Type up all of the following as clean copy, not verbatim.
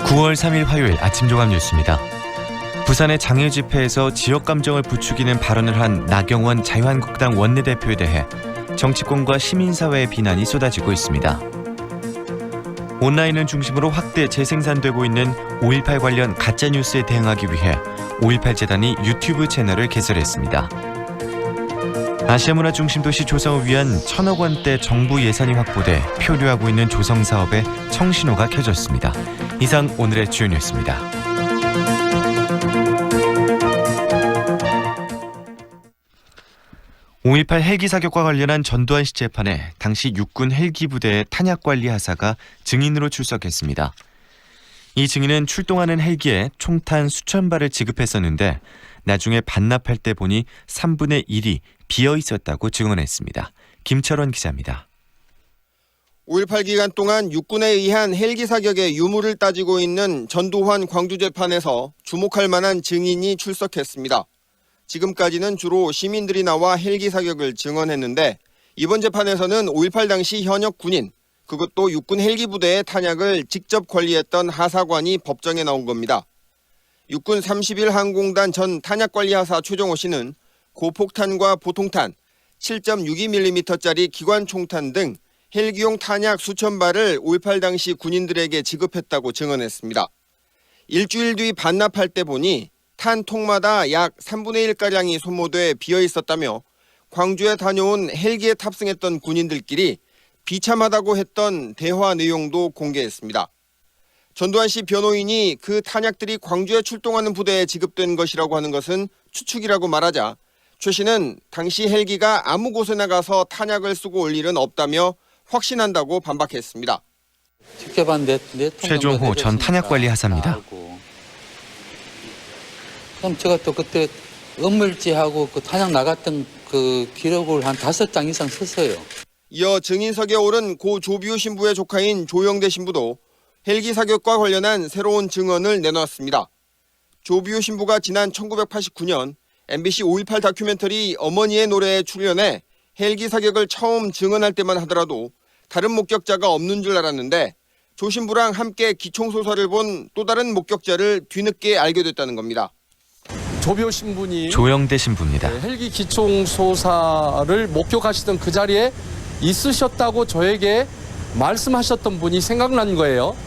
9월 3일 화요일 아침 종합 뉴스입니다. 부산의 장애 집회에서 지역 감정을 부추기는 발언을 한 나경원 자유한국당 원내대표에 대해 정치권과 시민사회의 비난이 쏟아지고 있습니다. 온라인을 중심으로 확대 재생산되고 있는 5.18 관련 가짜뉴스에 대응하기 위해 5.18 재단이 유튜브 채널을 개설했습니다. 아시아문화 중심도시 조성을 위한 1,000억 원대 정부 예산이 확보돼 표류하고 있는 조성 사업에 청신호가 켜졌습니다. 이상 오늘의 주요 뉴스입니다. (5.18) 헬기 사격과 관련한 전두환 씨 재판에 당시 육군 헬기 부대의 탄약관리 하사가 증인으로 출석했습니다. 이 증인은 출동하는 헬기에 총탄 수천 발을 지급했었는데 나중에 반납할 때 보니 3분의 1이 비어 있었다고 증언했습니다. 김철원 기자입니다. 5.18 기간 동안 육군에 의한 헬기 사격의 유무를 따지고 있는 전두환 광주재판에서 주목할 만한 증인이 출석했습니다. 지금까지는 주로 시민들이 나와 헬기 사격을 증언했는데 이번 재판에서는 5.18 당시 현역 군인, 그것도 육군 헬기 부대의 탄약을 직접 관리했던 하사관이 법정에 나온 겁니다. 육군 31항공단 전 탄약관리하사 최종호 씨는 고폭탄과 보통탄, 7.62mm짜리 기관총탄 등 헬기용 탄약 수천 발을 5.18 당시 군인들에게 지급했다고 증언했습니다. 일주일 뒤 반납할 때 보니 탄 통마다 약 3분의 1가량이 소모돼 비어 있었다며 광주에 다녀온 헬기에 탑승했던 군인들끼리 비참하다고 했던 대화 내용도 공개했습니다. 전두환 씨 변호인이 그 탄약들이 광주에 출동하는 부대에 지급된 것이라고 하는 것은 추측이라고 말하자 최 씨는 당시 헬기가 아무 곳에나 가서 탄약을 쓰고 올 일은 없다며 확신한다고 반박했습니다. 최종호 전 탄약관리 하사입니다. 그럼 제가 또 그때 음물지하고 그 탄약 나갔던 그 기록을 한 5장 이상 썼어요. 이어 증인석에 오른 고 조비우 신부의 조카인 조영대 신부도 헬기 사격과 관련한 새로운 증언을 내놓았습니다. 조비우 신부가 지난 1989년 MBC 5.18 다큐멘터리 어머니의 노래에 출연해 헬기 사격을 처음 증언할 때만 하더라도 다른 목격자가 없는 줄 알았는데 조 신부랑 함께 기총소사를 본 또 다른 목격자를 뒤늦게 알게 됐다는 겁니다. 조비우 신부님, 조영대 신부입니다. 헬기 기총소사를 목격하시던 그 자리에 있으셨다고 저에게 말씀하셨던 분이 생각난 거예요.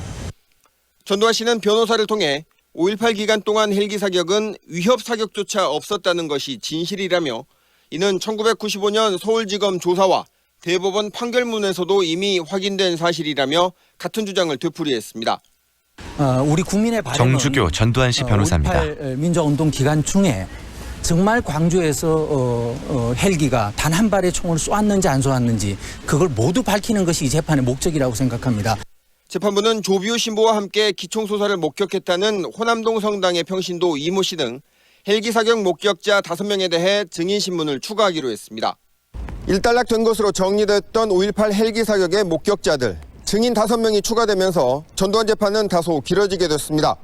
전두환 씨는 변호사를 통해 5.18 기간 동안 헬기 사격은 위협 사격조차 없었다는 것이 진실이라며 이는 1995년 서울지검 조사와 대법원 판결문에서도 이미 확인된 사실이라며 같은 주장을 되풀이했습니다. 우리 국민의 바람은 정주교 전두환 씨 변호사입니다. 5.18 민주화운동 기간 중에 정말 광주에서 헬기가 단 한 발의 총을 쏘았는지 안 쏘았는지 그걸 모두 밝히는 것이 이 재판의 목적이라고 생각합니다. 재판부는 조비우 신부와 함께 기총소사를 목격했다는 호남동 성당의 평신도 이모 씨 등 헬기 사격 목격자 5명에 대해 증인 신문을 추가하기로 했습니다. 일단락된 것으로 정리됐던 5.18 헬기 사격의 목격자들, 증인 5명이 추가되면서 전두환 재판은 다소 길어지게 됐습니다.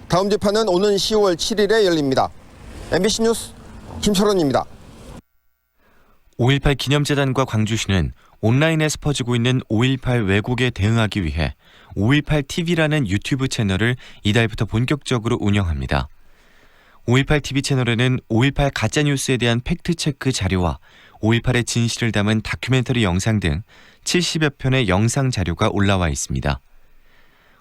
다음 재판은 오는 10월 7일에 열립니다. MBC 뉴스 김철원입니다. 5.18 기념재단과 광주시는 온라인에서 퍼지고 있는 5.18 왜곡에 대응하기 위해 5.18 TV라는 유튜브 채널을 이달부터 본격적으로 운영합니다. 5.18 TV 채널에는 5.18 가짜뉴스에 대한 팩트체크 자료와 5.18의 진실을 담은 다큐멘터리 영상 등 70여 편의 영상 자료가 올라와 있습니다.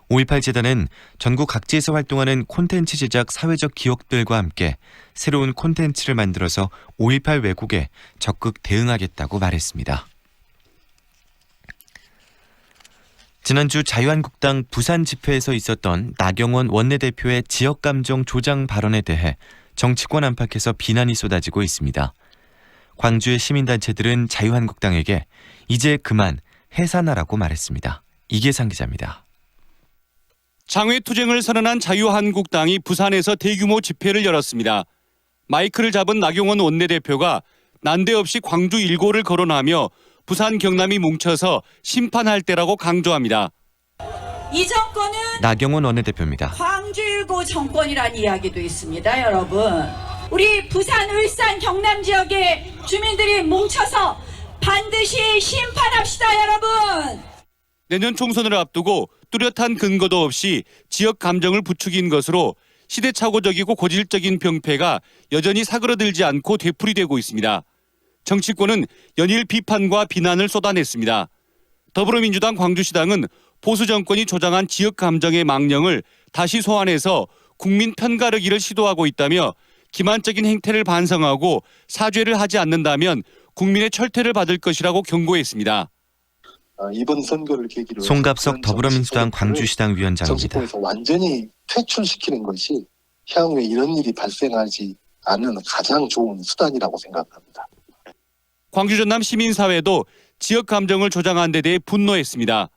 5.18 재단은 전국 각지에서 활동하는 콘텐츠 제작 사회적 기업들과 함께 새로운 콘텐츠를 만들어서 5.18 왜곡에 적극 대응하겠다고 말했습니다. 지난주 자유한국당 부산 집회에서 있었던 나경원 원내대표의 지역감정 조장 발언에 대해 정치권 안팎에서 비난이 쏟아지고 있습니다. 광주의 시민단체들은 자유한국당에게 이제 그만 해산하라고 말했습니다. 이계상 기자입니다. 장외투쟁을 선언한 자유한국당이 부산에서 대규모 집회를 열었습니다. 마이크를 잡은 나경원 원내대표가 난데없이 광주 1고를 거론하며 부산 경남이 뭉쳐서 심판할 때라고 강조합니다. 이 정권은 나경원 원내대표입니다. 광주 1고 정권이라는 이야기도 있습니다, 여러분. 우리 부산, 울산, 경남 지역의 주민들이 뭉쳐서 반드시 심판합시다, 여러분. 내년 총선을 앞두고 뚜렷한 근거도 없이 지역 감정을 부추긴 것으로 시대착오적이고 고질적인 병폐가 여전히 사그러들지 않고 되풀이되고 있습니다. 정치권은 연일 비판과 비난을 쏟아냈습니다. 더불어민주당 광주시당은 보수 정권이 조장한 지역 감정의 망령을 다시 소환해서 국민 편가르기를 시도하고 있다며 기만적인 행태를 반성하고 사죄를 하지 않는다면 국민의 철퇴를 받을 것이라고 경고했습니다. 이번 선거를 계기로 송갑석 더불어민주당 광주시당 위원장입니다. 정치권에서 완전히 퇴출시키는 것이 향후에 이런 일이 발생하지 않는 가장 좋은 수단이라고 생각합니다. 광주 전남 시민사회도 지역 감정을 조장한 데 대해 분노했습니다.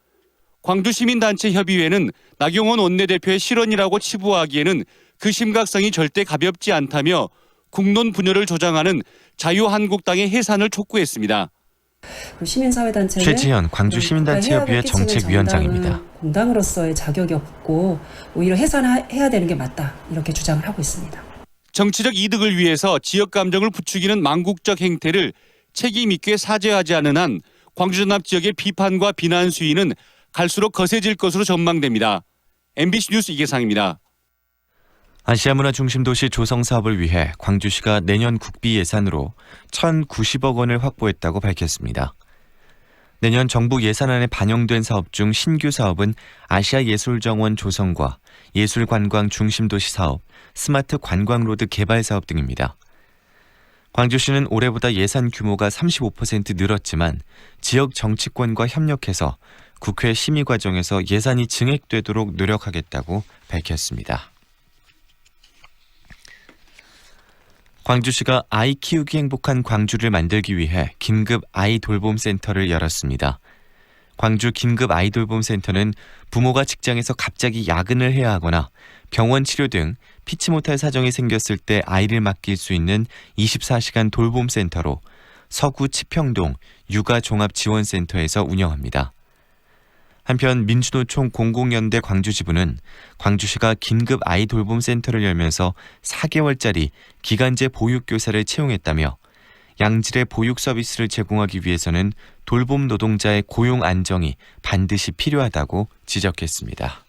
광주시민단체협의회는 나경원 원내대표의 실언이라고 치부하기에는 그 심각성이 절대 가볍지 않다며 국론 분열을 조장하는 자유한국당의 해산을 촉구했습니다. 시민사회단체는 최지현 광주시민단체협의회 정책위원장입니다. 공당으로서의 자격이 없고 오히려 해산해야 되는 게 맞다 이렇게 주장을 하고 있습니다. 정치적 이득을 위해서 지역 감정을 부추기는 망국적 행태를 책임 있게 사죄하지 않은 한 광주 전남 지역의 비판과 비난 수위는 갈수록 거세질 것으로 전망됩니다. MBC 뉴스 이계상입니다. 아시아문화 중심도시 조성 사업을 위해 광주시가 내년 국비 예산으로 1,090억 원을 확보했다고 밝혔습니다. 내년 정부 예산안에 반영된 사업 중 신규 사업은 아시아예술정원 조성과 예술관광 중심도시 사업, 스마트 관광로드 개발 사업 등입니다. 광주시는 올해보다 예산 규모가 35% 늘었지만 지역 정치권과 협력해서 국회 심의 과정에서 예산이 증액되도록 노력하겠다고 밝혔습니다. 광주시가 아이 키우기 행복한 광주를 만들기 위해 긴급 아이 돌봄 센터를 열었습니다. 광주 긴급 아이 돌봄 센터는 부모가 직장에서 갑자기 야근을 해야 하거나 병원 치료 등 피치 못할 사정이 생겼을 때 아이를 맡길 수 있는 24시간 돌봄 센터로 서구 치평동 육아종합지원센터에서 운영합니다. 한편 민주노총 공공연대 광주지부는 광주시가 긴급 아이 돌봄 센터를 열면서 4개월짜리 기간제 보육교사를 채용했다며 양질의 보육 서비스를 제공하기 위해서는 돌봄 노동자의 고용 안정이 반드시 필요하다고 지적했습니다.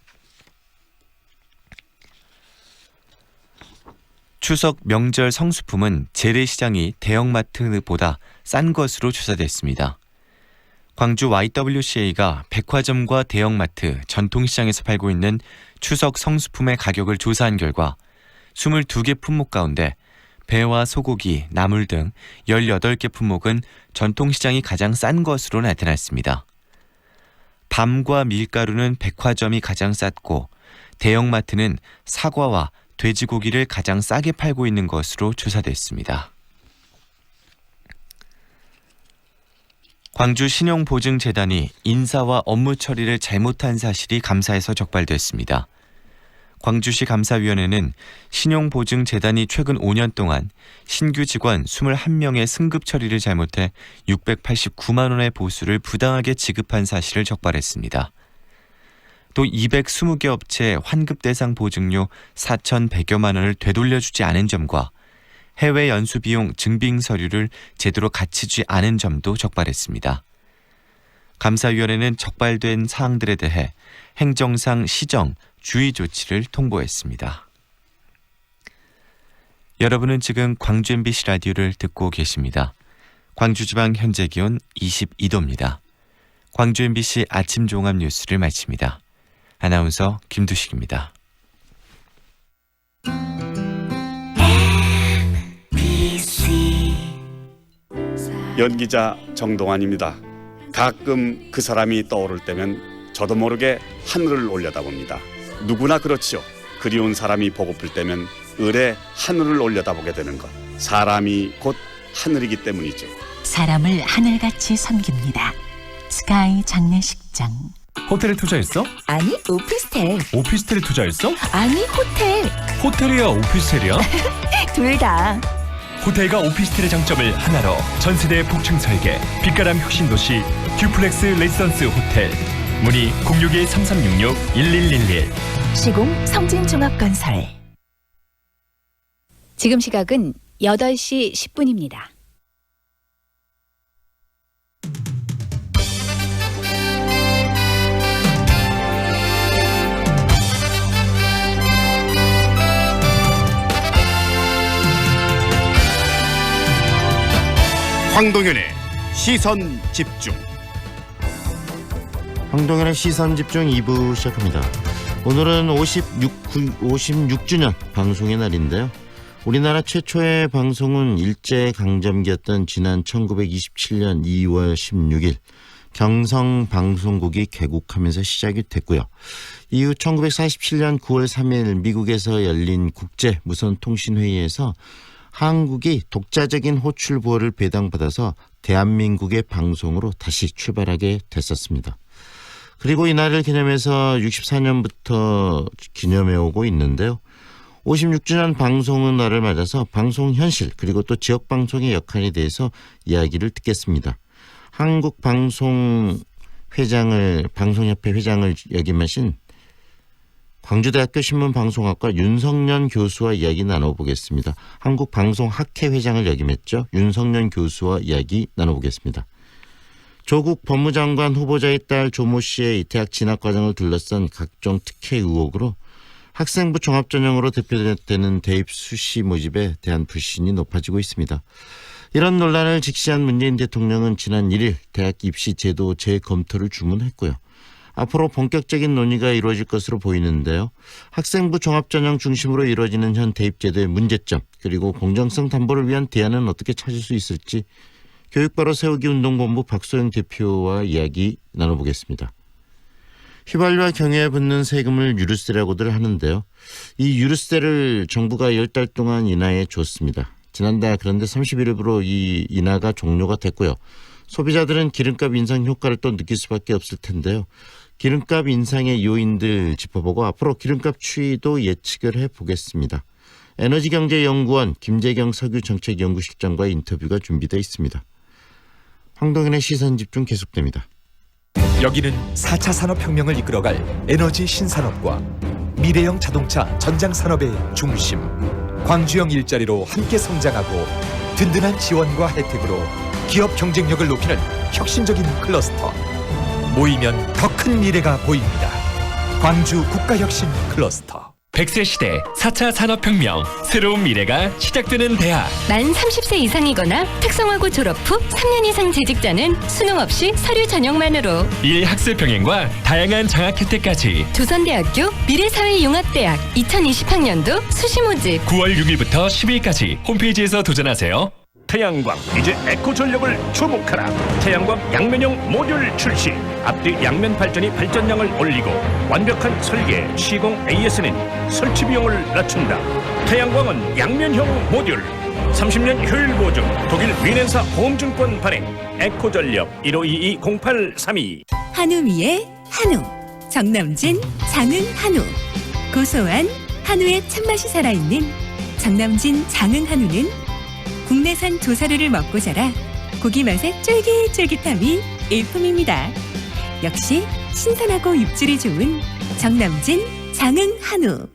추석 명절 성수품은 재래시장이 대형마트보다 싼 것으로 조사됐습니다. 광주 YWCA가 백화점과 대형마트, 전통시장에서 팔고 있는 추석 성수품의 가격을 조사한 결과 22개 품목 가운데 배와 소고기, 나물 등 18개 품목은 전통시장이 가장 싼 것으로 나타났습니다. 밤과 밀가루는 백화점이 가장 쌌고 대형마트는 사과와 돼지고기를 가장 싸게 팔고 있는 것으로 조사됐습니다. 광주 신용보증재단이 인사와 업무 처리를 잘못한 사실이 감사에서 적발됐습니다. 광주시 감사위원회는 신용보증재단이 최근 5년 동안 신규 직원 21명의 승급 처리를 잘못해 689만 원의 보수를 부당하게 지급한 사실을 적발했습니다. 또 220개 업체에 환급 대상 보증료 4,100여만 원을 되돌려주지 않은 점과 해외 연수 비용 증빙 서류를 제대로 갖추지 않은 점도 적발했습니다. 감사위원회는 적발된 사항들에 대해 행정상 시정, 주의 조치를 통보했습니다. 여러분은 지금 광주 MBC 라디오를 듣고 계십니다. 광주지방 현재 기온 22도입니다. 광주 MBC 아침 종합 뉴스를 마칩니다. 아나운서 김두식입니다. 연기자 정동환입니다. 가끔 그 사람이 떠오를 때면 저도 모르게 하늘을 올려다봅니다. 누구나 그렇지요. 그리운 사람이 보고플 때면 을에 하늘을 올려다보게 되는 것. 사람이 곧 하늘이기 때문이죠. 사람을 하늘같이 섬깁니다. 스카이 장례식장. 호텔에 투자했어? 아니, 오피스텔. 오피스텔에 투자했어? 아니, 호텔. 호텔이야 오피스텔이야? 둘 다. 호텔과 오피스텔의 장점을 하나로 전세대 복층 설계 빛가람 혁신도시 듀플렉스 레지던스 호텔. 문의 061-3366-1111. 시공 성진종합건설. 지금 시각은 8시 10분입니다. 황동현의 시선 집중. 황동현의 시선 집중 2부 시작합니다. 오늘은 56주년 방송의 날인데요. 우리나라 최초의 방송은 일제강점기였던 지난 1927년 2월 16일 경성방송국이 개국하면서 시작이 됐고요. 이후 1947년 9월 3일 미국에서 열린 국제무선통신회의에서 한국이 독자적인 호출 보호를 배당받아서 대한민국의 방송으로 다시 출발하게 됐었습니다. 그리고 이날을 기념해서 64년부터 기념해오고 있는데요. 56주년 방송의 날을 맞아서 방송 현실 그리고 또 지역방송의 역할에 대해서 이야기를 듣겠습니다. 방송협회 회장을 역임하신 광주대학교 신문방송학과 윤석년 교수와 이야기 나눠보겠습니다. 한국방송학회 회장을 역임했죠. 윤석년 교수와 이야기 나눠보겠습니다. 조국 법무장관 후보자의 딸 조모 씨의 대학 진학 과정을 둘러싼 각종 특혜 의혹으로 학생부 종합전형으로 대표되는 대입 수시 모집에 대한 불신이 높아지고 있습니다. 이런 논란을 직시한 문재인 대통령은 지난 1일 대학 입시 제도 재검토를 주문했고요. 앞으로 본격적인 논의가 이루어질 것으로 보이는데요. 학생부 종합전형 중심으로 이루어지는 현 대입제도의 문제점 그리고 공정성 담보를 위한 대안은 어떻게 찾을 수 있을지 교육바로 세우기 운동본부 박소영 대표와 이야기 나눠보겠습니다. 휘발유와 경유에 붙는 세금을 유류세라고들 하는데요. 이 유류세를 정부가 10달 동안 인하해 줬습니다. 지난달 그런데 31일부로 이 인하가 종료가 됐고요. 소비자들은 기름값 인상 효과를 또 느낄 수밖에 없을 텐데요. 기름값 인상의 요인들 짚어보고 앞으로 기름값 추이도 예측을 해보겠습니다. 에너지경제연구원 김재경 석유정책연구실장과의 인터뷰가 준비되어 있습니다. 황동현의 시선집중 계속됩니다. 여기는 4차 산업혁명을 이끌어갈 에너지 신산업과 미래형 자동차 전장산업의 중심. 광주형 일자리로 함께 성장하고 든든한 지원과 혜택으로 기업 경쟁력을 높이는 혁신적인 클러스터. 모이면 더 큰 미래가 보입니다. 광주 국가혁신 클러스터. 100세 시대 4차 산업혁명, 새로운 미래가 시작되는 대학. 만 30세 이상이거나 특성화고 졸업 후 3년 이상 재직자는 수능 없이 서류 전형만으로 일학습 병행과 다양한 장학 혜택까지. 조선대학교 미래사회융합대학 2020학년도 수시 모집 9월 6일부터 10일까지 홈페이지에서 도전하세요. 태양광 이제 에코전력을 주목하라. 태양광 양면형 모듈 출시. 앞뒤 양면 발전이 발전량을 올리고 완벽한 설계 시공 AS는 설치 비용을 낮춘다. 태양광은 양면형 모듈 30년 효율 보증 독일 위넨사 보험증권 발행. 에코전력 1522-0832. 한우 위에 한우 정남진 장흥 한우. 고소한 한우의 참맛이 살아있는 정남진 장흥 한우는 국내산 조사료를 먹고 자라 고기 맛의 쫄깃쫄깃함이 일품입니다. 역시 신선하고 육질이 좋은 정남진 장흥 한우.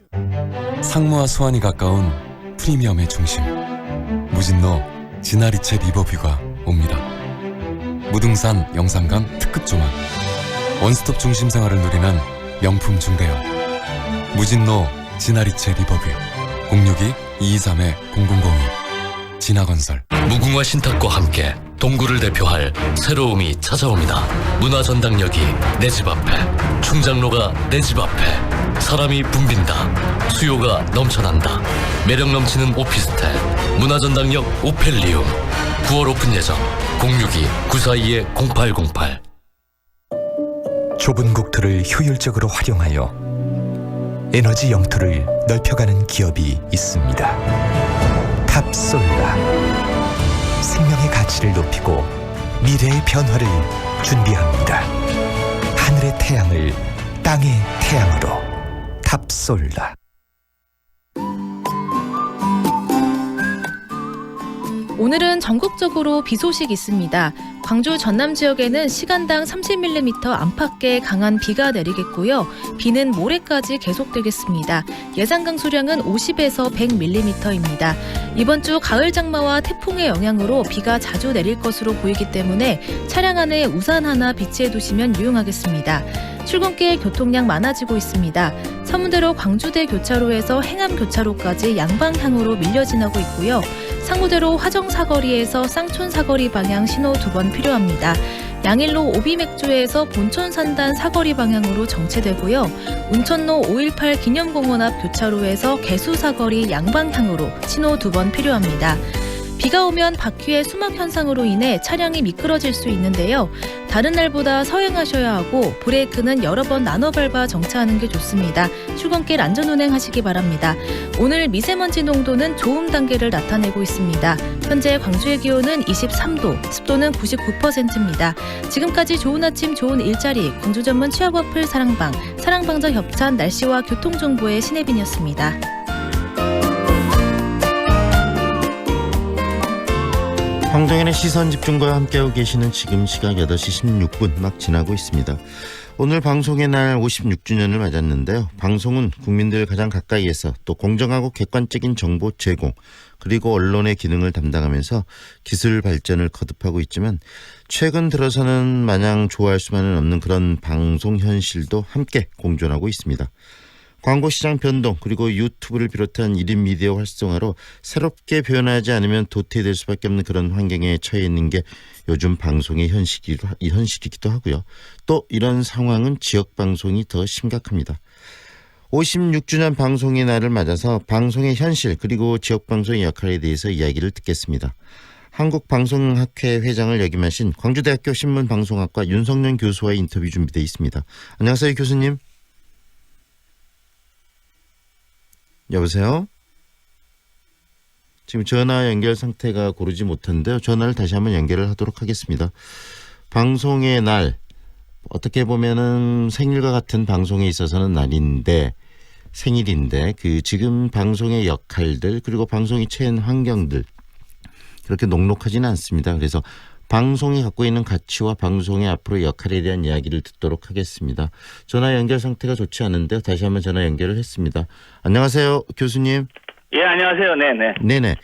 상무와 수완이 가까운 프리미엄의 중심 무진로 진아리체 리버뷰가 옵니다. 무등산 영산강 특급 조망 원스톱 중심 생활을 누리는 명품 중대형 무진로 진아리체 리버뷰 062-223-0002 진화건설. 무궁화 신탁과 함께 동구를 대표할 새로움이 찾아옵니다. 문화전당역이 내 집 앞에, 충장로가 내 집 앞에. 사람이 붐빈다. 수요가 넘쳐난다. 매력 넘치는 오피스텔 문화전당역 오펠리움. 9월 오픈 예정. 062-942-0808. 좁은 국토를 효율적으로 활용하여 에너지 영토를 넓혀가는 기업이 있습니다. 탑솔라. 생명의 가치를 높이고 미래의 변화를 준비합니다. 하늘의 태양을 땅의 태양으로. 탑솔라. 오늘은 전국적으로 비 소식 있습니다. 광주 전남 지역에는 시간당 30mm 안팎의 강한 비가 내리겠고요. 비는 모레까지 계속되겠습니다. 예상 강수량은 50에서 100mm입니다. 이번 주 가을 장마와 태풍의 영향으로 비가 자주 내릴 것으로 보이기 때문에 차량 안에 우산 하나 비치해 두시면 유용하겠습니다. 출근길 교통량 많아지고 있습니다. 서문대로 광주대 교차로에서 행암 교차로까지 양방향으로 밀려 지나고 있고요. 상무대로 화정 사거리에서 쌍촌 사거리 방향 신호 2번 필요합니다. 양일로 오비맥주에서 본천 산단 사거리 방향으로 정체되고요. 운천로 5.18 기념공원 앞 교차로에서 개수 사거리 양방향으로 신호 2번 필요합니다. 비가 오면 바퀴의 수막 현상으로 인해 차량이 미끄러질 수 있는데요. 다른 날보다 서행하셔야 하고 브레이크는 여러 번 나눠 밟아 정차하는 게 좋습니다. 출근길 안전운행하시기 바랍니다. 오늘 미세먼지 농도는 좋음 단계를 나타내고 있습니다. 현재 광주의 기온은 23도, 습도는 99%입니다. 지금까지 좋은 아침 좋은 일자리, 광주 전문 취업 어플 사랑방자 협찬 날씨와 교통정보의 신혜빈이었습니다. 황동현의 시선집중과 함께하고 계시는 지금 시각 8시 16분 막 지나고 있습니다. 오늘 방송의 날 56주년을 맞았는데요. 방송은 국민들 가장 가까이에서 또 공정하고 객관적인 정보 제공 그리고 언론의 기능을 담당하면서 기술 발전을 거듭하고 있지만 최근 들어서는 마냥 좋아할 수만은 없는 그런 방송 현실도 함께 공존하고 있습니다. 광고시장 변동 그리고 유튜브를 비롯한 1인 미디어 활성화로 새롭게 변하지 않으면 도태될 수밖에 없는 그런 환경에 처해 있는 게 요즘 방송의 현실이기도 하고요. 또 이런 상황은 지역방송이 더 심각합니다. 56주년 방송의 날을 맞아서 방송의 현실 그리고 지역방송의 역할에 대해서 이야기를 듣겠습니다. 한국방송학회 회장을 역임하신 광주대학교 신문방송학과 윤석년 교수와의 인터뷰 준비되어 있습니다. 안녕하세요, 교수님. 여보세요? 지금 전화 연결 상태가 고르지 못한데요. 전화를 다시 한번 연결을 하도록 하겠습니다. 방송의 날, 어떻게 보면은 생일과 같은 방송에 있어서는 날인데, 생일인데 그 지금 방송의 역할들 그리고 방송이 처한 환경들 그렇게 녹록하지는 않습니다. 그래서 방송이 갖고 있는 가치와 방송의 앞으로의 역할에 대한 이야기를 듣도록 하겠습니다. 전화 연결 상태가 좋지 않은데요. 다시 한번 전화 연결을 했습니다. 안녕하세요, 교수님. 예, 안녕하세요. 네네. 네네.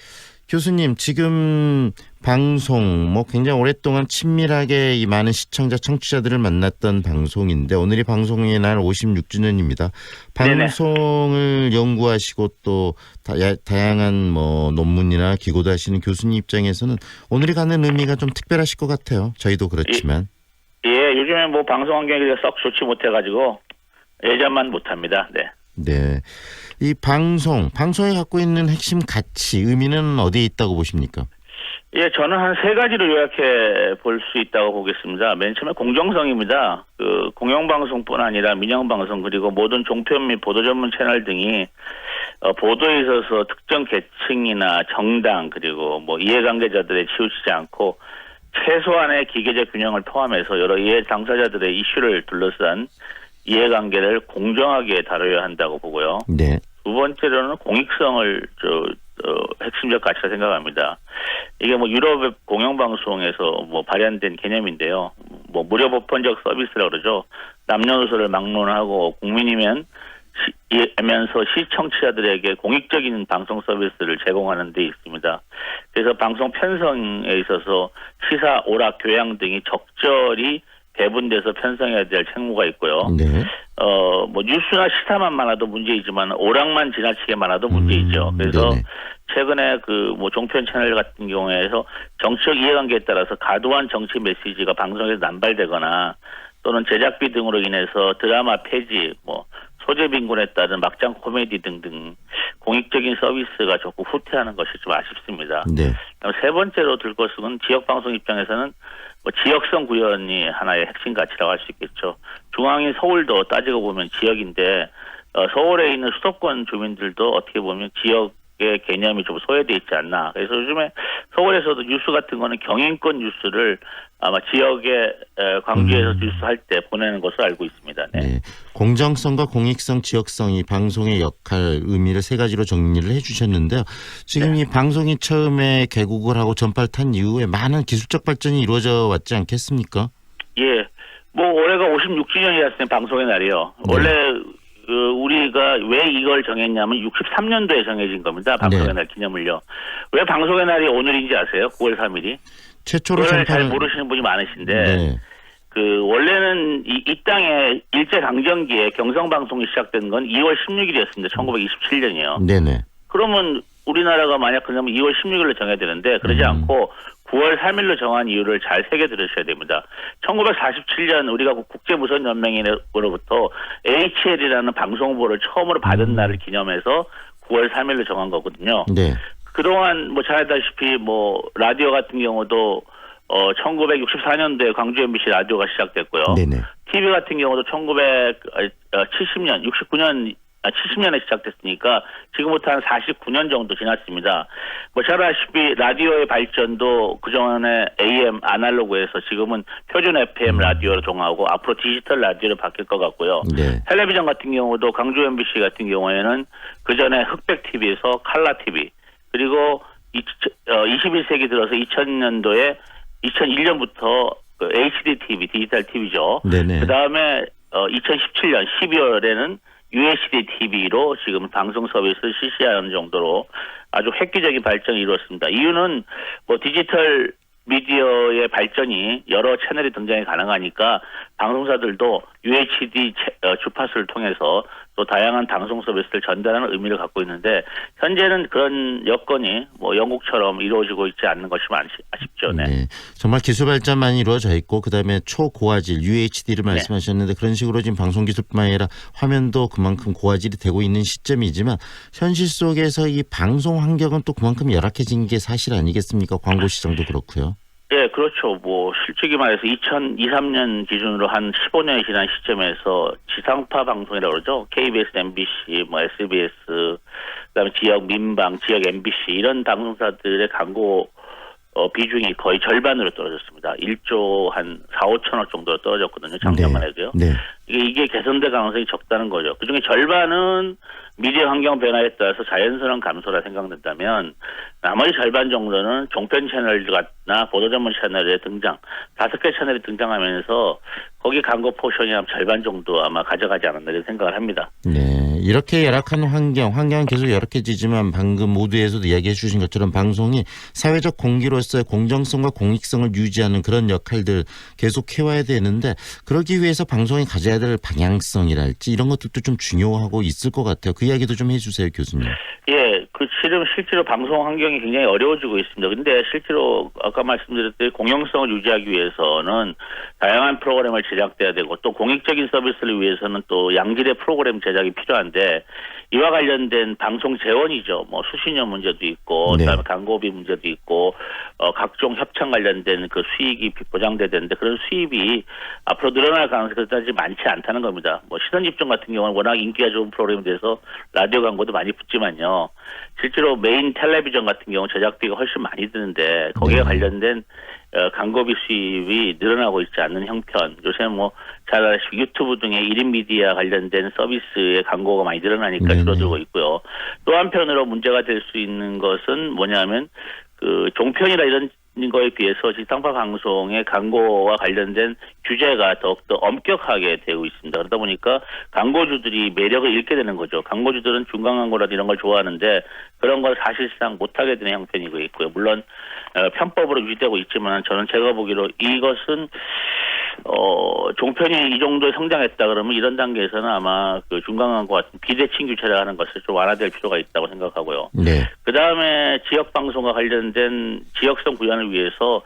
교수님, 지금 방송 굉장히 오랫동안 친밀하게 이 많은 시청자, 청취자들을 만났던 방송인데 오늘이 방송의 날 56주년입니다. 방송을 연구하시고 또 다양한 논문이나 기고도 하시는 교수님 입장에서는 오늘이 갖는 의미가 좀 특별하실 것 같아요. 저희도 그렇지만. 예, 요즘에 방송 환경이 썩 좋지 못해가지고 예전만 못합니다. 네. 네. 이 방송이 갖고 있는 핵심 가치, 의미는 어디에 있다고 보십니까? 예, 저는 한 3가지로 요약해 볼 수 있다고 보겠습니다. 맨 처음에 공정성입니다. 그 공영방송뿐 아니라 민영방송 그리고 모든 종편 및 보도 전문 채널 등이 보도에 있어서 특정 계층이나 정당 그리고 이해관계자들에 치우치지 않고 최소한의 기계적 균형을 포함해서 여러 이해 당사자들의 이슈를 둘러싼 이해관계를 공정하게 다뤄야 한다고 보고요. 네. 두 번째로는 공익성을 핵심적 가치라 생각합니다. 이게 유럽 공영방송에서 발현된 개념인데요. 무료 보편적 서비스라고 그러죠. 남녀노소를 막론하고 국민이면서 시청자들에게 공익적인 방송 서비스를 제공하는 데 있습니다. 그래서 방송 편성에 있어서 시사, 오락, 교양 등이 적절히 배분돼서 편성해야 될 책무가 있고요. 네. 뉴스나 시사만 많아도 문제이지만 오락만 지나치게 많아도 문제이죠. 그래서 네네. 최근에 종편 채널 같은 경우에서 정치적 이해관계에 따라서 과도한 정치 메시지가 방송에서 남발되거나 또는 제작비 등으로 인해서 드라마 폐지, 소재 빈곤에 따른 막장 코미디 등등 공익적인 서비스가 자꾸 후퇴하는 것이 좀 아쉽습니다. 네. 세 번째로 들 것은 지역방송 입장에서는 지역성 구현이 하나의 핵심 가치라고 할 수 있겠죠. 중앙인 서울도 따지고 보면 지역인데 서울에 있는 수도권 주민들도 어떻게 보면 지역의 개념이 좀 소외돼 있지 않나. 그래서 요즘에 서울에서도 뉴스 같은 거는 경인권 뉴스를 아마 지역에 광주에서 뉴스할 때 보내는 것으로 알고 있습니다. 네. 네. 공정성과 공익성, 지역성이 방송의 역할, 의미를 3가지로 정리를 해주셨는데요. 지금 이 방송이 처음에 개국을 하고 전파를 탄 이후에 많은 기술적 발전이 이루어져 왔지 않겠습니까? 예. 올해가 56주년이었으니 방송의 날이요. 네. 원래 우리가 왜 이걸 정했냐면 63년도에 정해진 겁니다. 방송의 날 기념을요. 왜 방송의 날이 오늘인지 아세요? 9월 3일이? 최초로 그걸 잘 모르시는 분이 많으신데 네. 원래는 이 땅에 일제강점기에 경성방송이 시작된 건 2월 16일이었습니다. 1927년이요. 네네. 그러면 우리나라가 만약 그러면 2월 16일로 정해야 되는데 그러지 않고 9월 3일로 정한 이유를 잘 새겨 들으셔야 됩니다. 1947년 우리가 국제무선연맹으로부터 HL이라는 방송부를 처음으로 받은 날을 기념해서 9월 3일로 정한 거거든요. 네. 그동안 뭐 잘 알다시피 뭐 라디오 같은 경우도 1964년도에 광주 MBC 라디오가 시작됐고요. 네네. TV 같은 경우도 70년에 시작됐으니까 지금부터 한 49년 정도 지났습니다. 뭐 잘 아시피 라디오의 발전도 그전에 AM 아날로그에서 지금은 표준 FM 라디오로 종하고 앞으로 디지털 라디오로 바뀔 것 같고요. 네. 텔레비전 같은 경우도 광주 MBC 같은 경우에는 그전에 흑백 TV에서 칼라 TV 그리고 21세기 들어서 2001년부터 그 HD TV 디지털 TV죠. 네네. 그다음에 2017년 12월에는 UHD TV로 지금 방송 서비스를 실시하는 정도로 아주 획기적인 발전을 이루었습니다. 이유는 뭐 디지털 미디어의 발전이 여러 채널이 등장이 가능하니까 방송사들도 UHD 주파수를 통해서 또 다양한 방송 서비스를 전달하는 의미를 갖고 있는데 현재는 그런 여건이 뭐 영국처럼 이루어지고 있지 않는 것이 아쉽죠. 네. 네. 정말 기술 발전 많이 이루어져 있고 그다음에 초고화질 UHD를 말씀하셨는데 그런 식으로 지금 방송 기술뿐만 아니라 화면도 그만큼 고화질이 되고 있는 시점이지만 현실 속에서 이 방송 환경은 또 그만큼 열악해진 게 사실 아니겠습니까? 광고 시장도 그렇고요. 네, 그렇죠. 뭐 실제로 말해서 2023년 기준으로 한 15년이 지난 시점에서 지상파 방송이라고 그러죠. KBS, MBC, 뭐 SBS, 그다음에 지역 민방, 지역 MBC 이런 방송사들의 광고 비중이 거의 절반으로 떨어졌습니다. 1조 한 4, 5천억 정도로 떨어졌거든요. 작년만 해도요. 네. 이게 개선될 가능성이 적다는 거죠. 그중에 절반은 미디어 환경 변화에 따라서 자연스러운 감소라 생각된다면 나머지 절반 정도는 종편 채널이나 보도 전문 채널의 등장, 5개 채널이 등장하면서 거기 광고 포션이 한 절반 정도 아마 가져가지 않았나 이런 생각을 합니다. 네, 이렇게 열악한 환경은 계속 열악해지지만 방금 모두에서도 이야기해 주신 것처럼 방송이 사회적 공기로서의 공정성과 공익성을 유지하는 그런 역할들 계속 해와야 되는데 그러기 위해서 방송이 가져야 될 방향성이랄지 이런 것들도 좀 중요하고 있을 것 같아요. 그 이야기도 좀 해주세요, 교수님. 예, 실제로 방송 환경이 굉장히 어려워지고 있습니다. 근데 실제로 아까 말씀드렸듯이 공영성을 유지하기 위해서는 다양한 프로그램을 제작돼야 되고 또 공익적인 서비스를 위해서는 또 양질의 프로그램 제작이 필요한데 이와 관련된 방송 재원이죠. 뭐 수신료 문제도 있고 그다음에 광고비 문제도 있고 각종 협찬 관련된 그 수익이 보장돼야 되는데 그런 수입이 앞으로 늘어날 가능성이 그다지 많지 않다는 겁니다. 뭐 시선집중 같은 경우는 워낙 인기가 좋은 프로그램이 돼서 라디오 광고도 많이 붙지만요. 실제로 메인 텔레비전 같은 경우 제작비가 훨씬 많이 드는데 거기에 관련된 광고비 수입이 늘어나고 있지 않는 형편. 요새 뭐 잘 아시고 유튜브 등의 1인 미디어 관련된 서비스의 광고가 많이 늘어나니까 줄어들고 있고요. 또 한편으로 문제가 될 수 있는 것은 뭐냐면 그 종편이나 이런 거에 비해서 지상파 방송의 광고와 관련된 규제가 더욱더 엄격하게 되고 있습니다. 그러다 보니까 광고주들이 매력을 잃게 되는 거죠. 광고주들은 중간 광고라든지 이런 걸 좋아하는데 그런 걸 사실상 못하게 되는 형편이고 있고요. 물론 편법으로 유지되고 있지만 제가 보기로 이것은 종편이 이 정도에 성장했다 그러면 이런 단계에서는 아마 그 중간 광고 같은 비대칭 규제를 하는 것을 좀 완화될 필요가 있다고 생각하고요. 네. 그 다음에 지역 방송과 관련된 지역성 구현을 위해서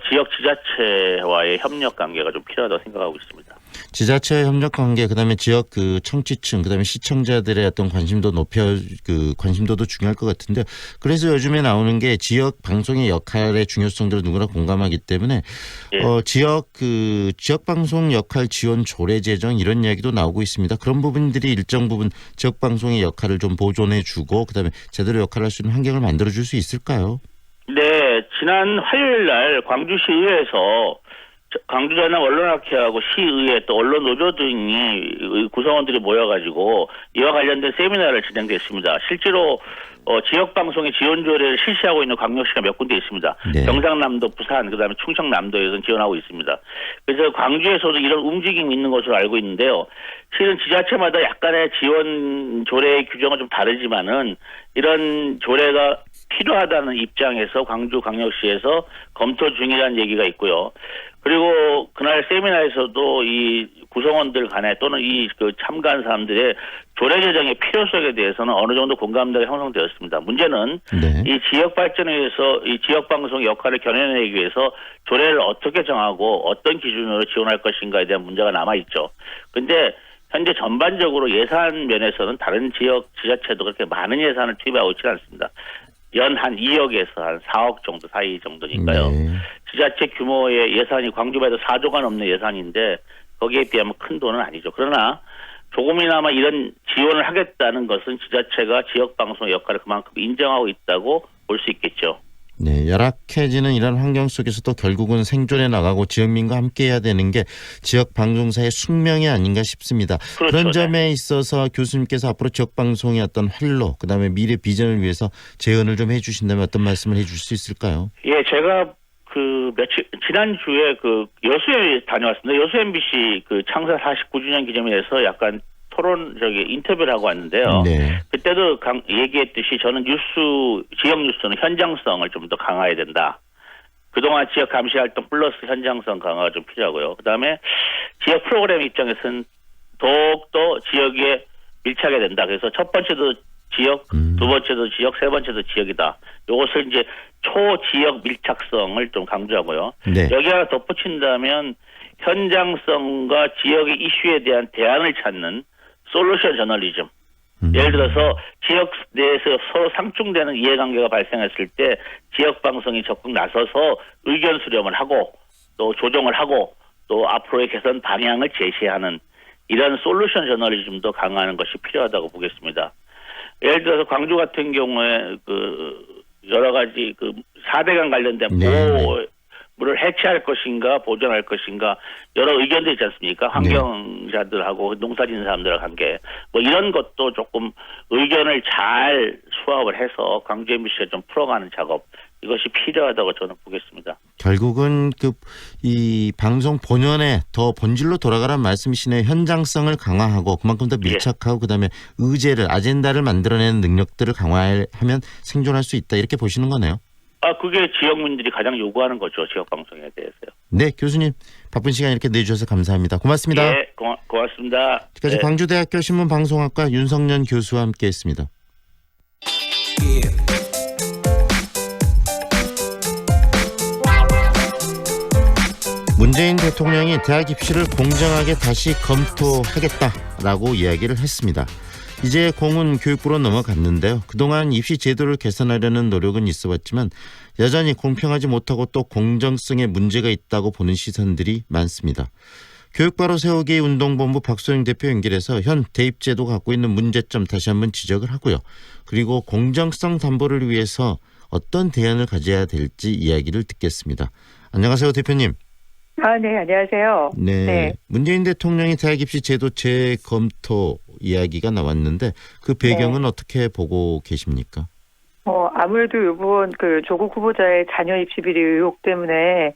지역 지자체와의 협력 관계가 좀 필요하다고 생각하고 있습니다. 지자체 협력 관계, 그다음에 지역 그 청취층, 그다음에 시청자들의 어떤 관심도도 중요할 것 같은데 그래서 요즘에 나오는 게 지역 방송의 역할의 중요성들을 누구나 공감하기 때문에 지역 방송 역할 지원 조례 제정 이런 이야기도 나오고 있습니다. 그런 부분들이 일정 부분 지역 방송의 역할을 좀 보존해주고 그다음에 제대로 역할을 할 수 있는 환경을 만들어줄 수 있을까요? 네, 지난 화요일 날 광주시의회에서 광주전남 언론학회하고 시의회 또 언론 노조 등이 구성원들이 모여가지고 이와 관련된 세미나를 진행됐습니다. 실제로 지역 방송의 지원 조례를 실시하고 있는 광역시가 몇 군데 있습니다. 네. 경상남도, 부산, 그다음에 충청남도에서는 지원하고 있습니다. 그래서 광주에서도 이런 움직임이 있는 것으로 알고 있는데요. 실은 지자체마다 약간의 지원 조례 규정은 좀 다르지만은 이런 조례가 필요하다는 입장에서 광주광역시에서 검토 중이라는 얘기가 있고요. 그리고 그날 세미나에서도 이 구성원들 간에 또는 이 참가한 사람들의 조례 제정의 필요성에 대해서는 어느 정도 공감대가 형성되었습니다. 문제는 이 지역 발전에 위해서 이 지역 방송 역할을 견인하기 위해서 조례를 어떻게 정하고 어떤 기준으로 지원할 것인가에 대한 문제가 남아 있죠. 근데 현재 전반적으로 예산 면에서는 다른 지역 지자체도 그렇게 많은 예산을 투입하고 있지는 않습니다. 연 한 2억에서 한 4억 정도 사이 정도니까요. 지자체 규모의 예산이 광주에도 4조가 넘는 예산인데 거기에 비하면 큰 돈은 아니죠. 그러나 조금이나마 이런 지원을 하겠다는 것은 지자체가 지역방송의 역할을 그만큼 인정하고 있다고 볼 수 있겠죠. 네, 열악해지는 이런 환경 속에서도 결국은 생존해 나가고 지역민과 함께해야 되는 게 지역 방송사의 숙명이 아닌가 싶습니다. 그렇죠. 그런 점에 있어서 교수님께서 앞으로 지역 방송의 어떤 활로, 그다음에 미래 비전을 위해서 제언을 좀 해주신다면 어떤 말씀을 해줄 수 있을까요? 예, 제가 지난주에 여수에 다녀왔습니다. 여수 MBC 창사 49주년 기념회에서 약간 인터뷰를 하고 왔는데요. 네. 그때도 얘기했듯이 저는 지역 뉴스는 현장성을 좀 더 강화해야 된다. 그동안 지역 감시 활동 플러스 현장성 강화가 좀 필요하고요. 그다음에 지역 프로그램 입장에서는 더욱더 지역에 밀착해야 된다. 그래서 첫 번째도 지역, 두 번째도 지역, 세 번째도 지역이다. 이것을 이제 초지역 밀착성을 좀 강조하고요. 네. 여기 하나 덧붙인다면 현장성과 지역의 이슈에 대한 대안을 찾는 솔루션 저널리즘. 예를 들어서 지역 내에서 서로 상충되는 이해관계가 발생했을 때 지역 방송이 적극 나서서 의견 수렴을 하고 또 조정을 하고 또 앞으로의 개선 방향을 제시하는 이런 솔루션 저널리즘도 강화하는 것이 필요하다고 보겠습니다. 예를 들어서 광주 같은 경우에 여러 가지 4대강 관련된 보호물을 해체할 것인가 보존할 것인가 여러 의견들이 있지 않습니까? 환경자들하고 농사짓는 사람들하고 관계 이런 것도 조금 의견을 잘 수합을 해서 광주 MBC가 좀 풀어가는 작업 이것이 필요하다고 저는 보겠습니다. 결국은 이 방송 본연에 더 본질로 돌아가란 말씀이시네요. 현장성을 강화하고 그만큼 더 밀착하고 그다음에 의제를 아젠다를 만들어내는 능력들을 강화하면 생존할 수 있다 이렇게 보시는 거네요. 그게 지역민들이 가장 요구하는 거죠. 지역 방송에 대해서요. 네, 교수님 바쁜 시간 이렇게 내주셔서 감사합니다. 고맙습니다. 예, 고맙습니다. 지금까지 광주대학교 신문방송학과 윤석년 교수와 함께했습니다. 문재인 대통령이 대학 입시를 공정하게 다시 검토하겠다라고 이야기를 했습니다. 이제 공은 교육부로 넘어갔는데요. 그동안 입시 제도를 개선하려는 노력은 있어왔지만 여전히 공평하지 못하고 또 공정성에 문제가 있다고 보는 시선들이 많습니다. 교육바로 세우기 운동본부 박소영 대표 연결해서 현 대입제도가 갖고 있는 문제점 다시 한번 지적을 하고요. 그리고 공정성 담보를 위해서 어떤 대안을 가져야 될지 이야기를 듣겠습니다. 안녕하세요, 대표님. 네, 안녕하세요. 네. 문재인 대통령이 대학 입시 제도 재검토 이야기가 나왔는데 그 배경은 어떻게 보고 계십니까? 아무래도 이번 조국 후보자의 자녀 입시 비리 의혹 때문에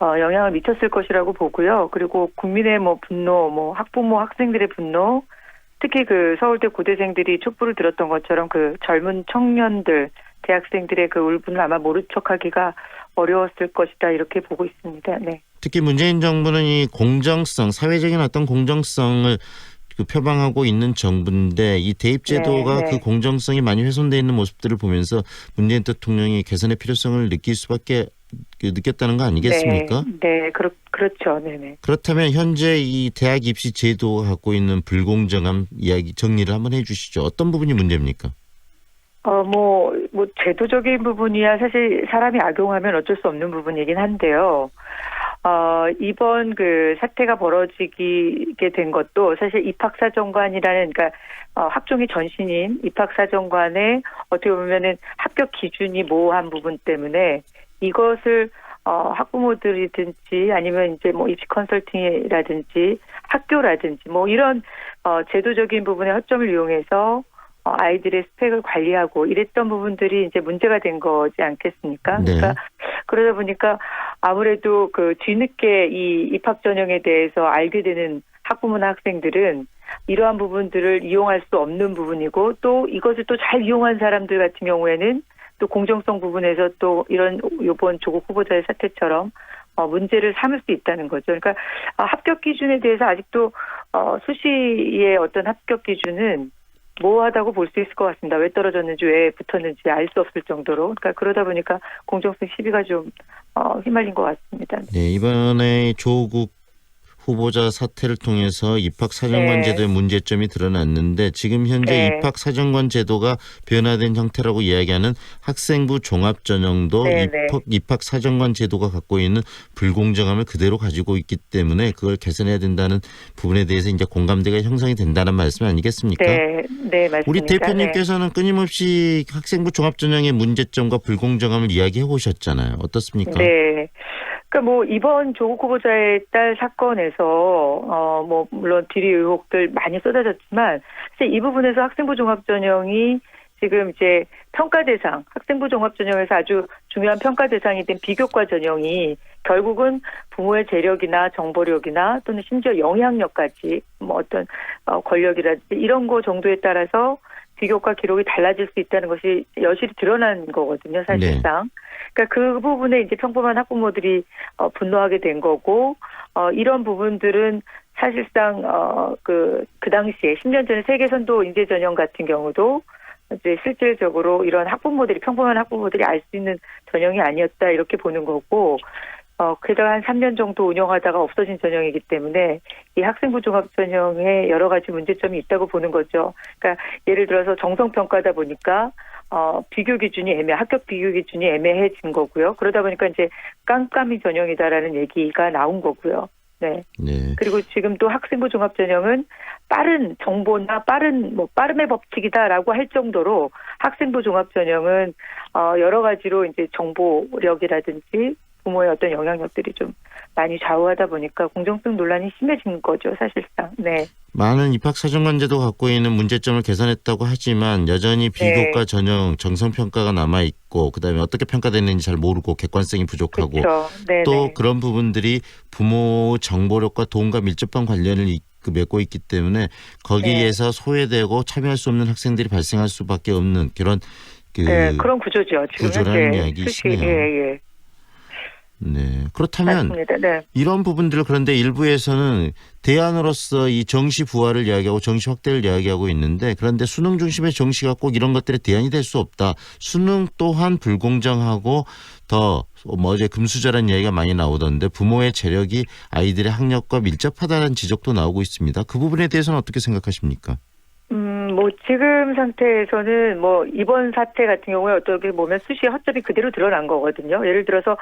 영향을 미쳤을 것이라고 보고요. 그리고 국민의 분노, 학부모, 학생들의 분노, 특히 서울대 고대생들이 촛불을 들었던 것처럼 젊은 청년들, 대학생들의 울분을 아마 모른 척하기가 어려웠을 것이다 이렇게 보고 있습니다. 네. 특히 문재인 정부는 이 공정성, 사회적인 어떤 공정성을 표방하고 있는 정부인데 이 대입제도가 그 공정성이 많이 훼손되어 있는 모습들을 보면서 문재인 대통령이 개선의 필요성을 느꼈다는 거 아니겠습니까? 네, 그렇죠. 네네. 그렇다면 현재 이 대학 입시 제도가 갖고 있는 불공정함 이야기 정리를 한번 해주시죠. 어떤 부분이 문제입니까? 제도적인 부분이야 사실 사람이 악용하면 어쩔 수 없는 부분이긴 한데요. 이번 사태가 벌어지게 된 것도 사실 입학사정관이라는 학종의 전신인 입학사정관의 어떻게 보면은 합격 기준이 모호한 부분 때문에 이것을 학부모들이든지 아니면 이제 입시 컨설팅이라든지 학교라든지 이런 제도적인 부분의 허점을 이용해서 아이들의 스펙을 관리하고 이랬던 부분들이 이제 문제가 된 거지 않겠습니까? 네. 그러다 보니까 아무래도 뒤늦게 이 입학 전형에 대해서 알게 되는 학부모나 학생들은 이러한 부분들을 이용할 수 없는 부분이고 또 이것을 또 잘 이용한 사람들 같은 경우에는 또 공정성 부분에서 또 이번 조국 후보자의 사태처럼 문제를 삼을 수 있다는 거죠. 그러니까 합격 기준에 대해서 아직도 수시의 어떤 합격 기준은 모호하다고 볼 수 있을 것 같습니다. 왜 떨어졌는지 왜 붙었는지 알 수 없을 정도로. 그러니까 그러다 보니까 공정성 시비가 좀 휘말린 것 같습니다. 네, 이번에 조국 후보자 사태를 통해서 입학사정관 제도의 문제점이 드러났는데 지금 현재 입학사정관 제도가 변화된 형태라고 이야기하는 학생부 종합전형도 입학사정관 제도가 갖고 있는 불공정함을 그대로 가지고 있기 때문에 그걸 개선해야 된다는 부분에 대해서 이제 공감대가 형성이 된다는 말씀 아니겠습니까? 네, 맞습니다. 우리 대표님께서는 끊임없이 학생부 종합전형의 문제점과 불공정함을 이야기해 오셨잖아요. 어떻습니까? 네. 그러니까 이번 조국 후보자의 딸 사건에서 물론 비리 의혹들 많이 쏟아졌지만 사실 이 부분에서 학생부 종합전형이 지금 이제 평가 대상, 학생부 종합전형에서 아주 중요한 평가 대상이 된 비교과 전형이 결국은 부모의 재력이나 정보력이나 또는 심지어 영향력까지 어떤 권력이라든지 이런 거 정도에 따라서 비교과 기록이 달라질 수 있다는 것이 여실히 드러난 거거든요, 사실상. 그러니까 그 부분에 이제 평범한 학부모들이 분노하게 된 거고, 이런 부분들은 사실상 그 당시에 10년 전에 세계선도 인재 전형 같은 경우도 이제 실질적으로 이런 학부모들이 평범한 학부모들이 알 수 있는 전형이 아니었다 이렇게 보는 거고. 게다가 한 3년 정도 운영하다가 없어진 전형이기 때문에 이 학생부 종합 전형에 여러 가지 문제점이 있다고 보는 거죠. 그러니까 예를 들어서 정성평가다 보니까 비교 기준이 합격 비교 기준이 애매해진 거고요. 그러다 보니까 이제 깜깜이 전형이다라는 얘기가 나온 거고요. 네. 그리고 지금 또 학생부 종합 전형은 빠른 정보나 빠름의 법칙이다라고 할 정도로 학생부 종합 전형은 여러 가지로 이제 정보력이라든지 부모의 어떤 영향력들이 좀 많이 좌우하다 보니까 공정성 논란이 심해진 거죠, 사실상. 네. 많은 입학사정관 제도 갖고 있는 문제점을 개선했다고 하지만 여전히 비교과 전형 정성평가가 남아있고 그다음에 어떻게 평가됐는지 잘 모르고 객관성이 부족하고 또 그런 부분들이 부모 정보력과 도움과 밀접한 관련을 맺고 있기 때문에 거기에서 소외되고 참여할 수 없는 학생들이 발생할 수밖에 없는 그런 그런 구조죠. 지금 구조라는 이야기시네요. 네. 그렇다면 이런 부분들을 그런데 일부에서는 대안으로서 이 정시 부활을 이야기하고 정시 확대를 이야기하고 있는데 그런데 수능 중심의 정시가 꼭 이런 것들의 대안이 될 수 없다. 수능 또한 불공정하고 더 어제 금수저라는 이야기가 많이 나오던데 부모의 재력이 아이들의 학력과 밀접하다는 지적도 나오고 있습니다. 그 부분에 대해서는 어떻게 생각하십니까? 지금 상태에서는 이번 사태 같은 경우에 어떻게 보면 수시의 허점이 그대로 드러난 거거든요. 예를 들어서,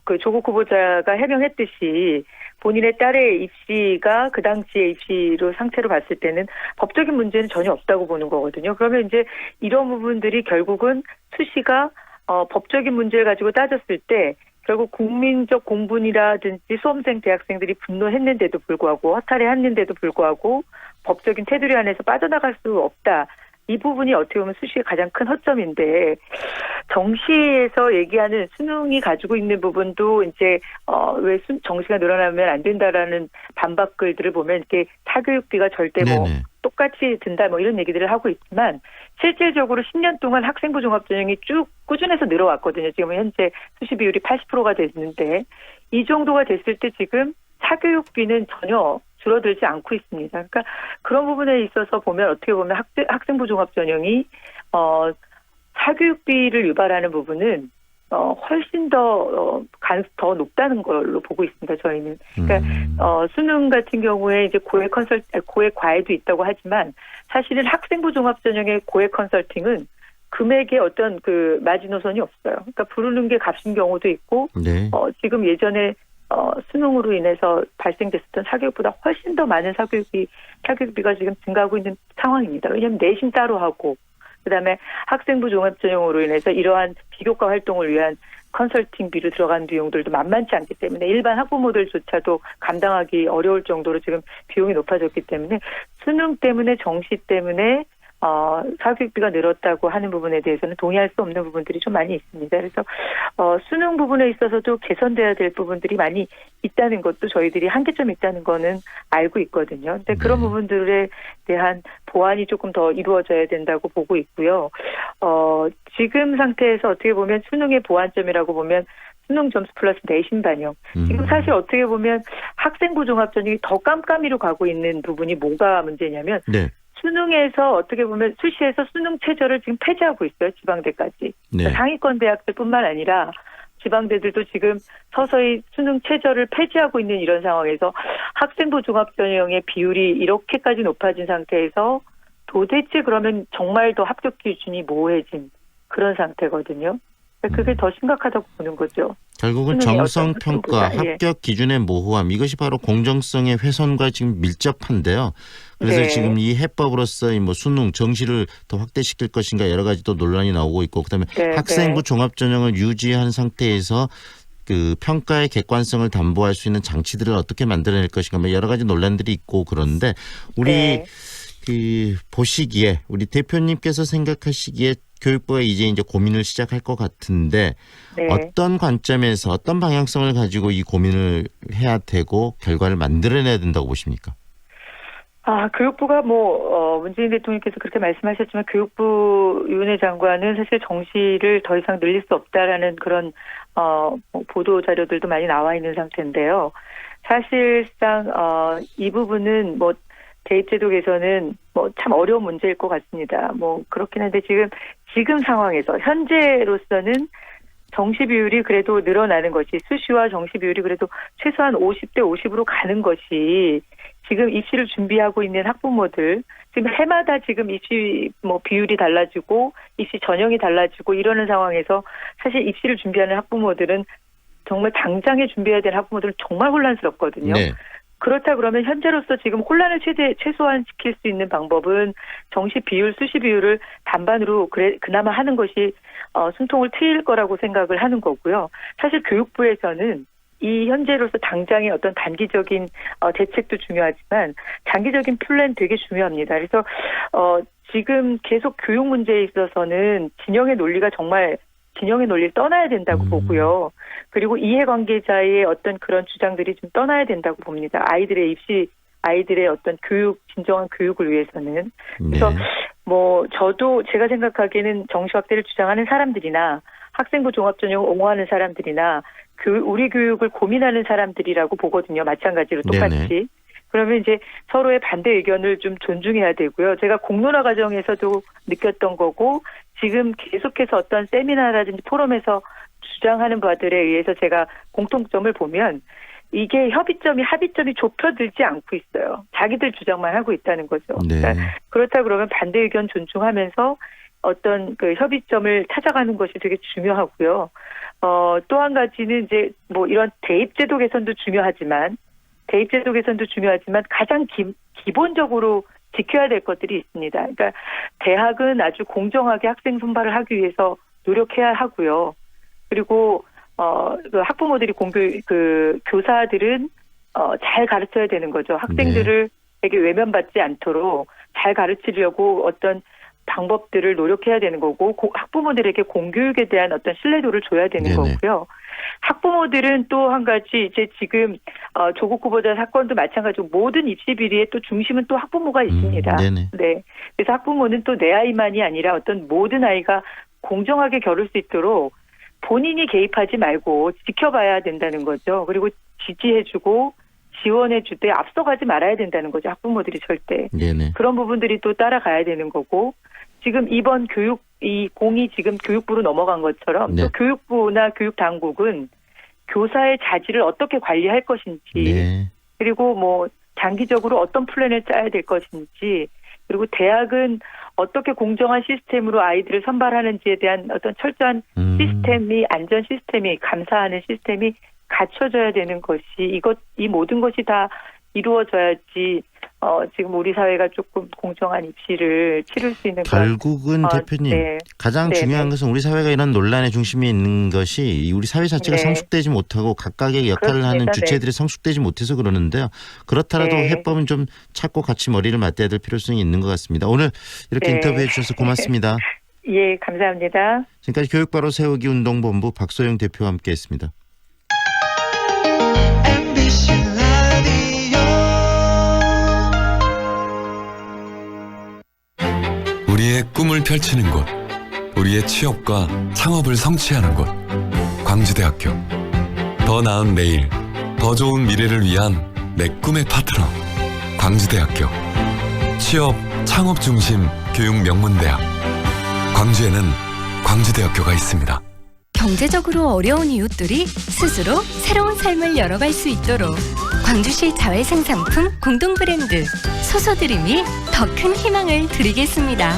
그 조국 후보자가 해명했듯이 본인의 딸의 입시가 그 당시의 입시로 상태로 봤을 때는 법적인 문제는 전혀 없다고 보는 거거든요. 그러면 이제 이런 부분들이 결국은 수시가, 법적인 문제를 가지고 따졌을 때 결국 국민적 공분이라든지 수험생 대학생들이 분노했는데도 불구하고 허탈해했는데도 불구하고 법적인 테두리 안에서 빠져나갈 수 없다. 이 부분이 어떻게 보면 수시의 가장 큰 허점인데 정시에서 얘기하는 수능이 가지고 있는 부분도 이제 왜 정시가 늘어나면 안 된다라는 반박글들을 보면 이렇게 사교육비가 절대 똑같이 든다 이런 얘기들을 하고 있지만 실질적으로 10년 동안 학생부 종합전형이 쭉 꾸준해서 늘어왔거든요. 지금 현재 수시 비율이 80%가 됐는데 이 정도가 됐을 때 지금 사교육비는 전혀 줄어들지 않고 있습니다. 그러니까 그런 부분에 있어서 보면 어떻게 보면 학생부 종합전형이 사교육비를 유발하는 부분은 훨씬 더 높다는 걸로 보고 있습니다. 저희는. 그러니까 수능 같은 경우에 이제 고액 과외도 있다고 하지만 사실은 학생부 종합전형의 고액 컨설팅은 금액의 어떤 그 마지노선이 없어요. 그러니까 부르는 게 값인 경우도 있고 지금 예전에 수능으로 인해서 발생됐었던 사교육보다 훨씬 더 많은 사교육비가 지금 증가하고 있는 상황입니다. 왜냐하면 내신 따로 하고 그다음에 학생부 종합전형으로 인해서 이러한 비교과 활동을 위한 컨설팅비로 들어간 비용들도 만만치 않기 때문에 일반 학부모들조차도 감당하기 어려울 정도로 지금 비용이 높아졌기 때문에 수능 때문에 정시 때문에 사교육비가 늘었다고 하는 부분에 대해서는 동의할 수 없는 부분들이 좀 많이 있습니다. 그래서 수능 부분에 있어서도 개선돼야 될 부분들이 많이 있다는 것도 저희들이 한계점이 있다는 거는 알고 있거든요. 근데 그런 부분들에 대한 보완이 조금 더 이루어져야 된다고 보고 있고요. 지금 상태에서 어떻게 보면 수능의 보완점이라고 보면 수능 점수 플러스 내신 반영. 지금 사실 어떻게 보면 학생부 종합전형이 더 깜깜이로 가고 있는 부분이 뭐가 문제냐면 네. 수능에서 어떻게 보면 수시에서 수능 최저를 지금 폐지하고 있어요. 지방대까지. 네. 상위권 대학들뿐만 아니라 지방대들도 지금 서서히 수능 최저를 폐지하고 있는 이런 상황에서 학생부 종합전형의 비율이 이렇게까지 높아진 상태에서 도대체 그러면 정말 더 합격 기준이 모호해진 그런 상태거든요. 그게 더 심각하다고 보는 거죠. 결국은 정성평가, 예. 합격 기준의 모호함, 이것이 바로 공정성의 훼손과 지금 밀접한데요. 그래서 네. 지금 이 해법으로서 뭐 수능 정시를 더 확대시킬 것인가 여러 가지 또 논란이 나오고 있고, 그다음에 네, 학생부 네. 종합전형을 유지한 상태에서 그 평가의 객관성을 담보할 수 있는 장치들을 어떻게 만들어낼 것인가, 뭐 여러 가지 논란들이 있고, 그런데 우리 네. 그 보시기에 우리 대표님께서 생각하시기에 교육부가 이제 고민을 시작할 것 같은데 네. 어떤 관점에서 어떤 방향성을 가지고 이 고민을 해야 되고 결과를 만들어내야 된다고 보십니까? 교육부가 문재인 대통령께서 그렇게 말씀하셨지만 교육부 윤해 장관은 사실 정시를 더 이상 늘릴 수 없다라는 그런 보도 자료들도 많이 나와 있는 상태인데요. 사실상 이 부분은 대입제도 개선은 참 어려운 문제일 것 같습니다. 그렇긴 한데 지금 상황에서 현재로서는 정시 비율이 그래도 늘어나는 것이, 수시와 정시 비율이 그래도 최소한 50대 50으로 가는 것이 지금 입시를 준비하고 있는 학부모들, 지금 해마다 지금 입시 비율이 달라지고 입시 전형이 달라지고 이러는 상황에서 사실 입시를 준비하는 학부모들은 정말 당장에 준비해야 될 학부모들은 정말 혼란스럽거든요. 네. 그렇다 그러면 현재로서 지금 혼란을 최소화시킬 수 있는 방법은 정시 비율, 수시 비율을 반반으로 그나마 하는 것이 숨통을 트일 거라고 생각을 하는 거고요. 사실 교육부에서는 이 현재로서 당장의 어떤 단기적인 대책도 중요하지만 장기적인 플랜 되게 중요합니다. 그래서 지금 계속 교육 문제에 있어서는 진영의 논리가 정말 진영의 논리를 떠나야 된다고 보고요. 그리고 이해관계자의 어떤 그런 주장들이 좀 떠나야 된다고 봅니다. 아이들의 어떤 진정한 교육을 위해서는. 그래서 저도 제가 생각하기에는 정시 확대를 주장하는 사람들이나 학생부 종합전형을 옹호하는 사람들이나 우리 교육을 고민하는 사람들이라고 보거든요. 마찬가지로 똑같이. 네네. 그러면 이제 서로의 반대 의견을 좀 존중해야 되고요. 제가 공론화 과정에서도 느꼈던 거고 지금 계속해서 어떤 세미나라든지 포럼에서 주장하는 바들에 의해서 제가 공통점을 보면 이게 합의점이 좁혀들지 않고 있어요. 자기들 주장만 하고 있다는 거죠. 네. 그러니까 그렇다 그러면 반대 의견 존중하면서 어떤 그 협의점을 찾아가는 것이 되게 중요하고요. 또 한 가지는 이제 이런 대입제도 개선도 중요하지만 가장 기본적으로 지켜야 될 것들이 있습니다. 그러니까 대학은 아주 공정하게 학생 선발을 하기 위해서 노력해야 하고요. 그리고 학부모들이 교사들은 잘 가르쳐야 되는 거죠. 학생들에게 외면받지 않도록 잘 가르치려고 어떤 방법들을 노력해야 되는 거고 학부모들에게 공교육에 대한 어떤 신뢰도를 줘야 되는 네네. 거고요. 학부모들은 또 한 가지 이제 지금 조국 후보자 사건도 마찬가지고 모든 입시 비리의 또 중심은 또 학부모가 있습니다. 네네. 네. 그래서 학부모는 또 내 아이만이 아니라 어떤 모든 아이가 공정하게 겨룰 수 있도록 본인이 개입하지 말고 지켜봐야 된다는 거죠. 그리고 지지해주고 지원해줄 때 앞서가지 말아야 된다는 거죠. 학부모들이 절대. 네네. 그런 부분들이 또 따라가야 되는 거고 지금 이번 이 공이 지금 교육부로 넘어간 것처럼 네. 또 교육부나 교육당국은 교사의 자질을 어떻게 관리할 것인지 네. 그리고 장기적으로 어떤 플랜을 짜야 될 것인지 그리고 대학은 어떻게 공정한 시스템으로 아이들을 선발하는지에 대한 어떤 철저한 시스템이 안전 시스템이 감사하는 시스템이 갖춰져야 되는 것이 이 모든 것이 다 이루어져야지 지금 우리 사회가 조금 공정한 입시를 치를 수 있는 결국은 대표님 네. 가장 네, 중요한 네. 것은 우리 사회가 이런 논란의 중심에 있는 것이 우리 사회 자체가 네. 성숙되지 못하고 각각의 역할을 하는 그렇습니다. 주체들이 성숙되지 못해서 그러는데요. 그렇더라도 네. 해법은 좀 찾고 같이 머리를 맞대야 될 필요성이 있는 것 같습니다. 오늘 이렇게 네. 인터뷰해 주셔서 고맙습니다. 예, 감사합니다. 지금까지 교육바로 세우기 운동본부 박소영 대표와 함께했습니다. 우리의 꿈을 펼치는 곳, 우리의 취업과 창업을 성취하는 곳. 광주대학교. 더 나은 내일, 더 좋은 미래를 위한 내 꿈의 파트너. 광주대학교. 취업, 창업 중심 교육 명문대학. 광주에는 광주대학교가 있습니다. 경제적으로 어려운 이웃들이 스스로 새로운 삶을 열어갈 수 있도록 광주시 자회생상품 공동 브랜드 소소드림이 더 큰 희망을 드리겠습니다.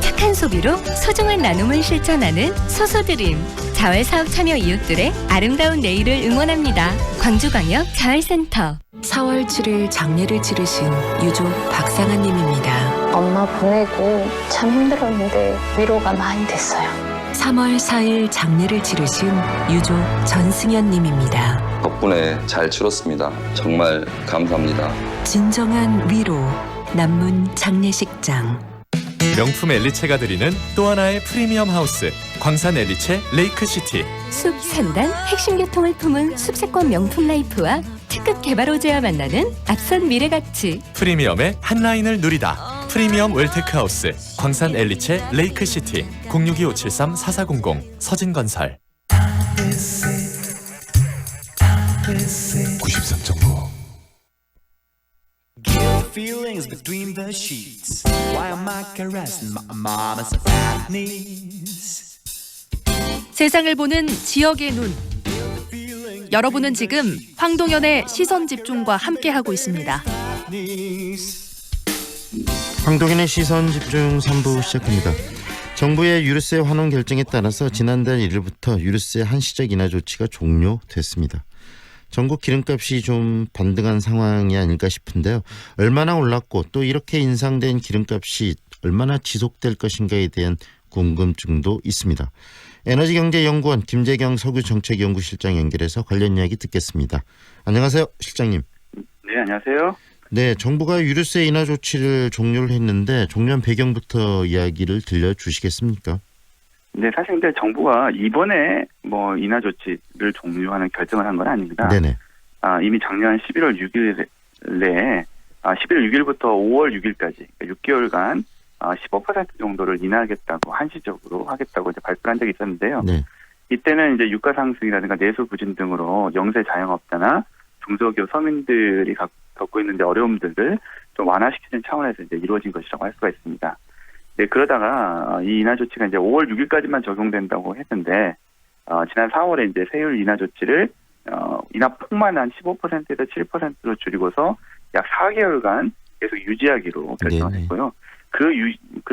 착한 소비로 소중한 나눔을 실천하는 소소드림. 자회사업 참여 이웃들의 아름다운 내일을 응원합니다. 광주광역 자활센터. 4월 7일 장례를 치르신 유족 박상아님입니다. 엄마 보내고 참 힘들었는데 위로가 많이 됐어요. 3월 4일 장례를 치르신 유족 전승현님입니다. 덕분에 잘 치렀습니다. 정말 감사합니다. 진정한 위로 남문 장례식장. 명품 엘리체가 드리는 또 하나의 프리미엄 하우스, 광산 엘리체 레이크시티. 숲 3단 핵심 교통을 품은 숲세권 명품 라이프와 특급 개발 호재와 만나는 앞선 미래 가치. 프리미엄의 한 라인을 누리다. 프리미엄 웰테크하우스, 광산 엘리체 레이크시티. 062-573-4400 서진건설. 93.9. Feelings between the sheets. Why am I caressing my mama's fat knees? 세상을 보는 지역의 눈. 여러분은 지금 황동현의 시선 집중과 함께하고 있습니다. 황동현의 시선 집중 3부 시작합니다. 정부의 유류세 환원 결정에 따라서 지난달 1일부터 유류세 한시적 인하 조치가 종료됐습니다. 전국 기름값이 좀 반등한 상황이 아닐까 싶은데요. 얼마나 올랐고 또 이렇게 인상된 기름값이 얼마나 지속될 것인가에 대한 궁금증도 있습니다. 에너지경제연구원 김재경 석유정책연구실장 연결해서 관련 이야기 듣겠습니다. 안녕하세요, 실장님. 네, 안녕하세요. 네, 정부가 유류세 인하 조치를 종료를 했는데 종료한 배경부터 이야기를 들려주시겠습니까? 네, 사실 근데 정부가 이번에 뭐 인하 조치를 종료하는 결정을 한 건 아닙니다. 네네. 이미 작년 11월 6일에 11월 6일부터 5월 6일까지 6개월간 15% 정도를 인하하겠다고 한시적으로 하겠다고 이제 발표한 적이 있었는데요. 네. 이때는 이제 유가 상승이라든가 내수 부진 등으로 영세 자영업자나 중소기업 서민들이 겪고 있는 이제 어려움들을 좀 완화시키는 차원에서 이제 이루어진 것이라고 할 수가 있습니다. 네, 그러다가 이 인하 조치가 이제 5월 6일까지만 적용된다고 했는데 지난 4월에 이제 세율 인하 조치를 인하 폭만 한 15%에서 7%로 줄이고서 약 4개월간 계속 유지하기로 결정을 했고요. 그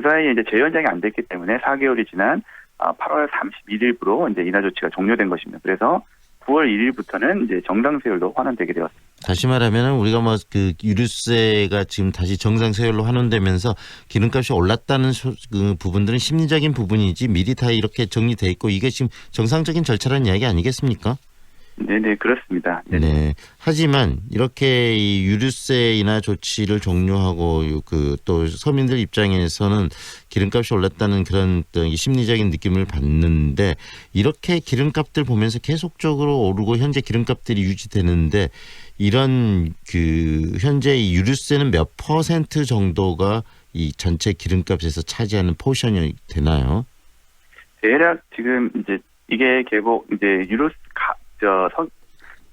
사이에 이제 재연장이 안 됐기 때문에 4개월이 지난 8월 31일부로 이제 인하 조치가 종료된 것입니다. 그래서 9월 1일부터는 이제 정상 세율로 환원되게 되었습니다. 다시 말하면 우리가 뭐 그 유류세가 지금 다시 정상 세율로 환원되면서 기름값이 올랐다는 그 부분들은 심리적인 부분이지 미리 다 이렇게 정리돼 있고 이게 지금 정상적인 절차라는 이야기 아니겠습니까? 네네, 그렇습니다. 네네. 네. 하지만 이렇게 이 유류세 인하 조치를 종료하고 그 또 서민들 입장에서는 기름값이 올랐다는 그런 이 심리적인 느낌을 받는데 이렇게 기름값들 보면서 계속적으로 오르고 현재 기름값들이 유지되는데 이런 그 현재 이 유류세는 몇 % 정도가 이 전체 기름값에서 차지하는 포션이 되나요? 대략 지금 이제 이게 계속 이제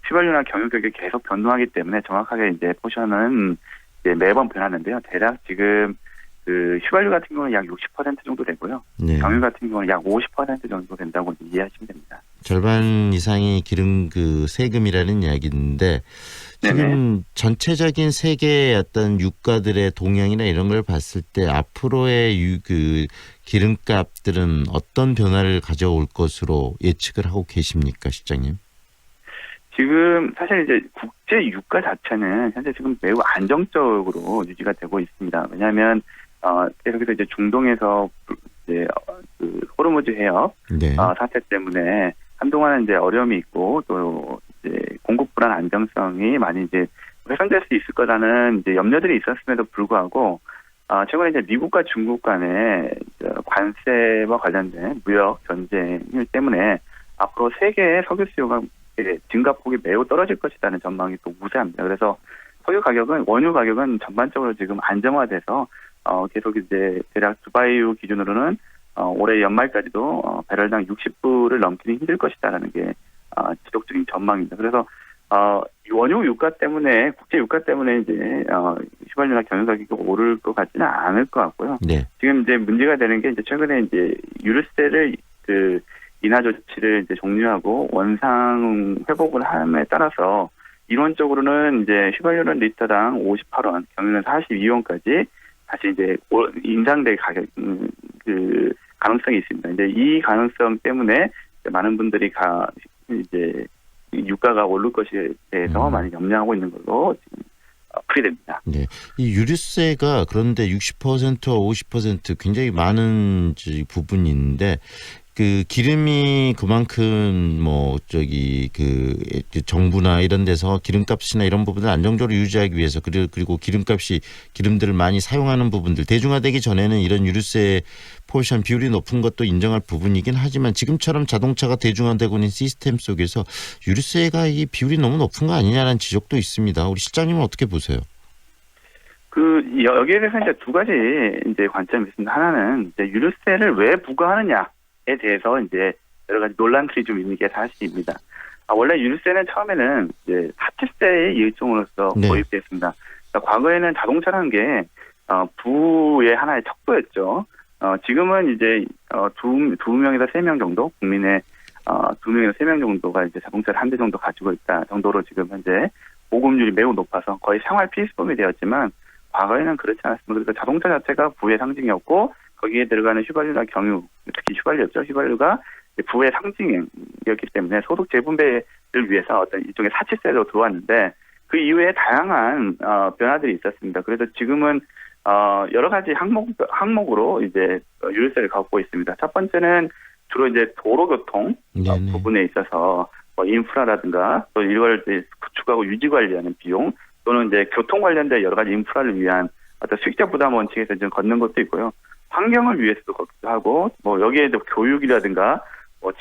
휘발유나 경유가격이 계속 변동하기 때문에 정확하게 이제 포션은 이제 매번 변하는데요. 대략 지금 그 휘발유 같은 경우는 약 60% 정도 되고요. 네. 경유 같은 경우는 약 50% 정도 된다고 이해하시면 됩니다. 절반 이상이 기름 그 세금이라는 이야기인데 지금 네네. 전체적인 세계의 어떤 유가들의 동향이나 이런 걸 봤을 때 앞으로의 그 기름값들은 어떤 변화를 가져올 것으로 예측을 하고 계십니까, 실장님? 지금 사실 이제 국제 유가 자체는 현재 지금 매우 안정적으로 유지가 되고 있습니다. 왜냐하면 계속해서 이제 중동에서 이제 그 호르무즈 해협 네. 사태 때문에 한동안은 이제 어려움이 있고 또 이제 공급 불안 안정성이 많이 이제 훼손될 수 있을 거라는 이제 염려들이 있었음에도 불구하고 최근에 이제 미국과 중국 간의 관세와 관련된 무역 전쟁 때문에 앞으로 세계의 석유 수요가 증가폭이 매우 떨어질 것이라는 전망이 또 우세합니다. 그래서 석유 가격은 원유 가격은 전반적으로 지금 안정화돼서 계속 이제 대략 두바이유 기준으로는 올해 연말까지도 배럴당 60불을 넘기는 힘들 것이다라는 게 지속적인 전망입니다. 그래서 원유 유가 때문에 국제 유가 때문에 이제 휘발유나 경유 가격이 오를 것 같지는 않을 것 같고요. 네. 지금 이제 문제가 되는 게 이제 최근에 이제 유류세를 인하 조치를 이제 종료하고 원상 회복을 함에 따라서 이론적으로는 이제 휘발유는 리터당 58원, 경유는 42원까지 다시 이제 인상될 가능성이 있습니다. 이제 이 가능성 때문에 많은 분들이 이제 유가가 오를 것에 대해서 많이 염려하고 있는 걸로 지금 풀이됩니다. 네, 이 유류세가 그런데 60%와 50% 굉장히 많은 부분이 있는데 그 기름이 그만큼 정부나 이런 데서 기름값이나 이런 부분을 안정적으로 유지하기 위해서 그리고 기름들을 많이 사용하는 부분들 대중화되기 전에는 이런 유류세 포션 비율이 높은 것도 인정할 부분이긴 하지만 지금처럼 자동차가 대중화되고 있는 시스템 속에서 유류세가 이 비율이 너무 높은 거 아니냐는 지적도 있습니다. 우리 실장님은 어떻게 보세요? 여기에 대해서 이제 두 가지 이제 관점이 있습니다. 하나는 이제 유류세를 왜 부과하느냐. 에 대해서 이제 여러 가지 논란들이 좀 있는 게 사실입니다. 원래 유류세는 처음에는 이제 사치세의 일종으로서 도입됐습니다. 그러니까 과거에는 자동차라는 게 부의 하나의 척도였죠. 지금은 이제 두 명에서 세 명 정도 국민의 2명에서 3명 정도가 이제 자동차를 한 대 정도 가지고 있다 정도로 지금 현재 보급률이 매우 높아서 거의 생활 필수품이 되었지만 과거에는 그렇지 않았습니다. 그러니까 자동차 자체가 부의 상징이었고 거기에 들어가는 휘발유나 경유, 특히 휘발유였죠. 휘발유가 부의 상징이었기 때문에 소득 재분배를 위해서 어떤 일종의 사치세로 들어왔는데 그 이후에 다양한 변화들이 있었습니다. 그래서 지금은 여러 가지 항목으로 이제 유류세를 갖고 있습니다. 첫 번째는 주로 이제 도로교통 부분에 있어서 인프라라든가 또 이걸 구축하고 유지 관리하는 비용 또는 이제 교통 관련된 여러 가지 인프라를 위한 어떤 수익자 부담 원칙에서 좀 걷는 것도 있고요. 환경을 위해서도 걷기도 하고 여기에도 교육이라든가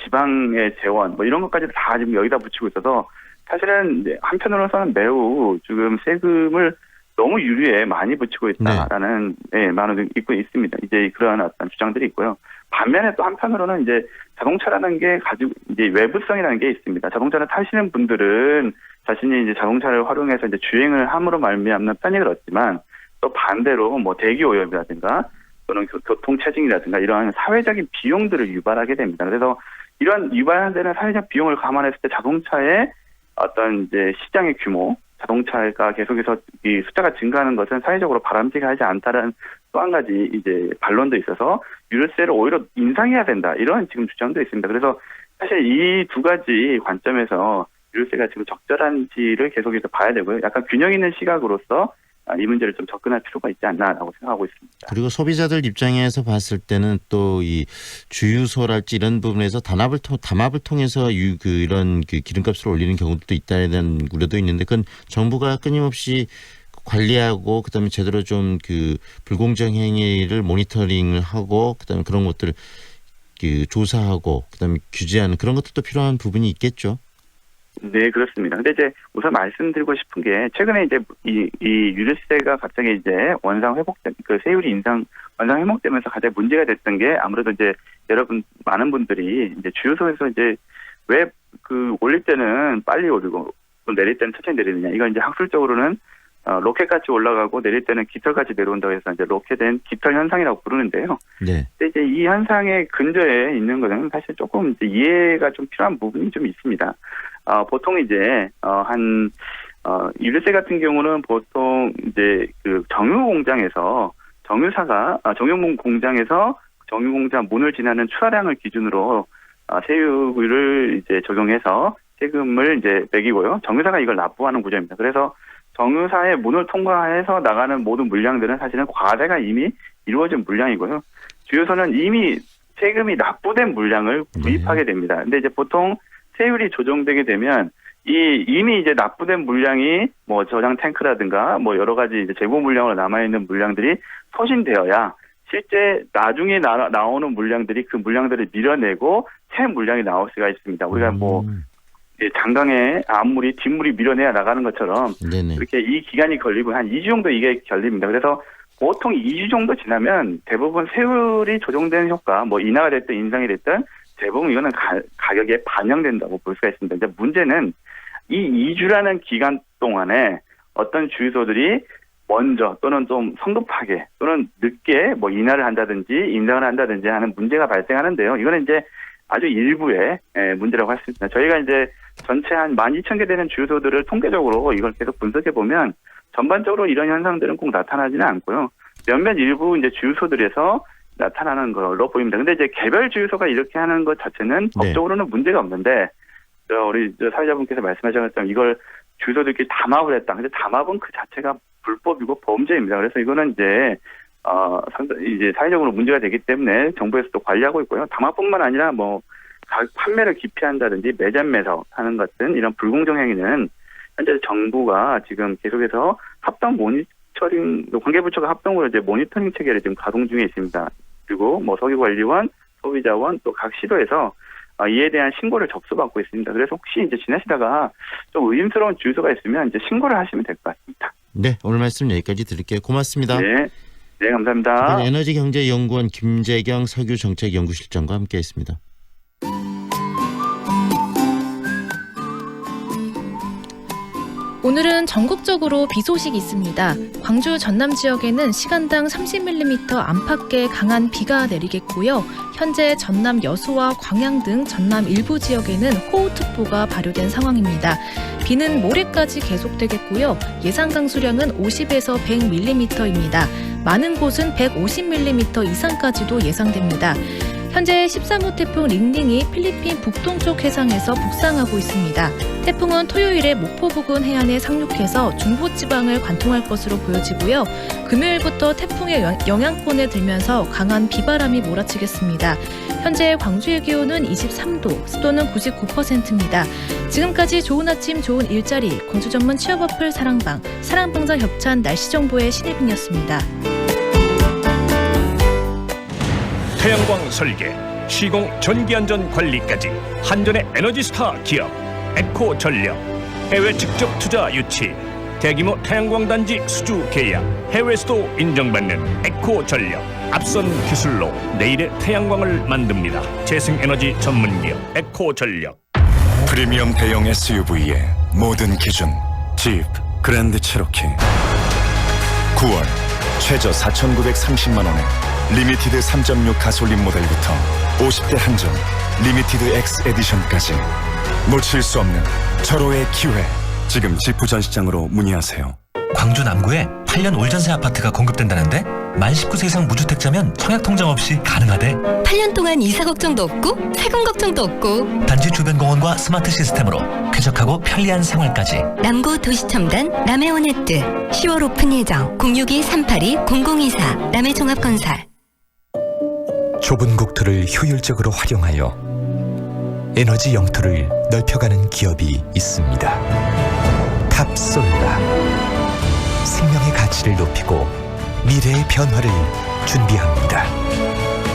지방의 재원 이런 것까지 다 지금 여기다 붙이고 있어서 사실은 한편으로서는 매우 지금 세금을 너무 유류에 많이 붙이고 있다라는 말은 있고 있습니다. 이제 그러한 어떤 주장들이 있고요. 반면에 또 한편으로는 이제 자동차라는 게 가지고 이제 외부성이라는 게 있습니다. 자동차를 타시는 분들은 자신이 이제 자동차를 활용해서 이제 주행을 함으로 말미암는 편익을 얻지만 또 반대로 대기 오염이라든가 또는 교통 체증이라든가 이러한 사회적인 비용들을 유발하게 됩니다. 그래서 이런 유발되는 사회적 비용을 감안했을 때 자동차의 어떤 이제 시장의 규모, 자동차가 계속해서 이 숫자가 증가하는 것은 사회적으로 바람직하지 않다는 또 한 가지 이제 반론도 있어서 유류세를 오히려 인상해야 된다 이런 지금 주장도 있습니다. 그래서 사실 이 두 가지 관점에서 유류세가 지금 적절한지를 계속해서 봐야 되고요. 약간 균형 있는 시각으로서 이 문제를 좀 접근할 필요가 있지 않나라고 생각하고 있습니다. 그리고 소비자들 입장에서 봤을 때는 또 이 주유소랄지 이런 부분에서 담합을 통해서 이런 기름값을 올리는 경우도 있다에 대한 우려도 있는데 그건 정부가 끊임없이 관리하고 그다음에 제대로 좀 불공정 행위를 모니터링을 하고 그다음에 그런 것들을 조사하고 그다음에 규제하는 그런 것들도 필요한 부분이 있겠죠. 네, 그렇습니다. 근데 이제 우선 말씀드리고 싶은 게 최근에 이제 이 유류세가 갑자기 이제 원상 세율이 원상 회복되면서 가장 문제가 됐던 게 아무래도 이제 많은 분들이 이제 주유소에서 이제 왜 올릴 때는 빨리 올리고 또 내릴 때는 천천히 내리느냐. 이건 이제 학술적으로는 로켓같이 올라가고 내릴 때는 깃털같이 내려온다고 해서 이제 로켓된 깃털 현상이라고 부르는데요. 네. 근데 이제 이 현상의 근저에 있는 것은 사실 조금 이제 이해가 좀 필요한 부분이 좀 있습니다. 보통 이제 유류세 같은 경우는 보통 이제 정유 공장에서 문을 지나는 출하량을 기준으로 세율을 이제 적용해서 세금을 이제 매기고요. 정유사가 이걸 납부하는 구조입니다. 그래서 정유사의 문을 통과해서 나가는 모든 물량들은 사실은 과세가 이미 이루어진 물량이고요. 주유소는 이미 세금이 납부된 물량을 구입하게 됩니다. 근데 이제 보통 세율이 조정되게 되면 이미 이제 납부된 물량이 저장 탱크라든가 여러 가지 이제 재고 물량으로 남아있는 물량들이 소진되어야 실제 나중에 나오는 물량들이 그 물량들을 밀어내고 새 물량이 나올 수가 있습니다. 우리가 장강에 앞물이 뒷물이 밀어내야 나가는 것처럼 이렇게 이 기간이 걸리고 한 2주 정도 이게 걸립니다. 그래서 보통 2주 정도 지나면 대부분 세율이 조정되는 효과, 인하가 됐든 인상이 됐든 대부분 이거는 가격에 반영된다고 볼 수가 있습니다. 이제 문제는 이 2주라는 기간 동안에 어떤 주유소들이 먼저 또는 좀 성급하게 또는 늦게 뭐 인하를 한다든지 인상을 한다든지 하는 문제가 발생하는데요. 이거는 이제 아주 일부의 문제라고 할 수 있습니다. 저희가 이제 전체 한 12,000개 되는 주유소들을 통계적으로 이걸 계속 분석해 보면 전반적으로 이런 현상들은 꼭 나타나지는 않고요. 몇몇 일부 이제 주유소들에서 나타나는 걸로 보입니다. 근데 이제 개별 주유소가 이렇게 하는 것 자체는 법적으로는 문제가 없는데 우리 사회자분께서 말씀하신 것처럼 이걸 주유소들끼리 담합을 했다. 근데 담합은 그 자체가 불법이고 범죄입니다. 그래서 이거는 이제 이제 사회적으로 문제가 되기 때문에 정부에서도 관리하고 있고요. 담합뿐만 아니라 뭐 판매를 기피한다든지 매점 매석하는 같은 이런 불공정 행위는 현재 정부가 지금 계속해서 합동 모니터링 관계부처가 합동으로 이제 모니터링 체계를 지금 가동 중에 있습니다. 그리고 뭐 석유관리원, 소비자원 또 각 시도에서 이에 대한 신고를 접수받고 있습니다. 그래서 혹시 이제 지나시다가 좀 의심스러운 주유소가 있으면 이제 신고를 하시면 될 것 같습니다. 네, 오늘 말씀 여기까지 드릴게요. 고맙습니다. 네, 감사합니다. 에너지경제연구원 김재경 석유정책연구실장과 함께했습니다. 오늘은 전국적으로 비 소식이 있습니다. 광주 전남 지역에는 시간당 30mm 안팎의 강한 비가 내리겠고요. 현재 전남 여수와 광양 등 전남 일부 지역에는 호우특보가 발효된 상황입니다. 비는 모레까지 계속되겠고요. 예상 강수량은 50에서 100mm입니다. 많은 곳은 150mm 이상까지도 예상됩니다. 현재 13호 태풍 링링이 필리핀 북동쪽 해상에서 북상하고 있습니다. 태풍은 토요일에 목포 부근 해안에 상륙해서 중부지방을 관통할 것으로 보여지고요. 금요일부터 태풍의 영향권에 들면서 강한 비바람이 몰아치겠습니다. 현재 광주의 기온은 23도, 습도는 99%입니다. 지금까지 좋은 아침 좋은 일자리, 광주 전문 취업 어플 사랑방자 협찬 날씨 정보의 신혜빈이었습니다. 태양광 설계, 시공 전기안전 관리까지 한전의 에너지스타 기업 에코전력, 해외 직접 투자 유치, 대규모 태양광 단지 수주 계약, 해외에서도 인정받는 에코전력, 앞선 기술로 내일의 태양광을 만듭니다. 재생에너지 전문기업 에코전력. 프리미엄 대형 SUV의 모든 기준 집 그랜드 체로키 9월 최저 4,930만 원에 리미티드 3.6 가솔린 모델부터 50대 한정 리미티드 X 에디션까지 놓칠 수 없는 절호의 기회. 지금 지프 전시장으로 문의하세요. 광주 남구에 8년 올전세 아파트가 공급된다는데 만 19세 이상 무주택자면 청약통장 없이 가능하대. 8년 동안 이사 걱정도 없고 세금 걱정도 없고 단지 주변 공원과 스마트 시스템으로 쾌적하고 편리한 생활까지. 남구 도시첨단 남해온해뜨 10월 오픈 예정 062-382-0024 남해종합건설. 좁은 국토를 효율적으로 활용하여 에너지 영토를 넓혀가는 기업이 있습니다. 탑솔라. 생명의 가치를 높이고 미래의 변화를 준비합니다.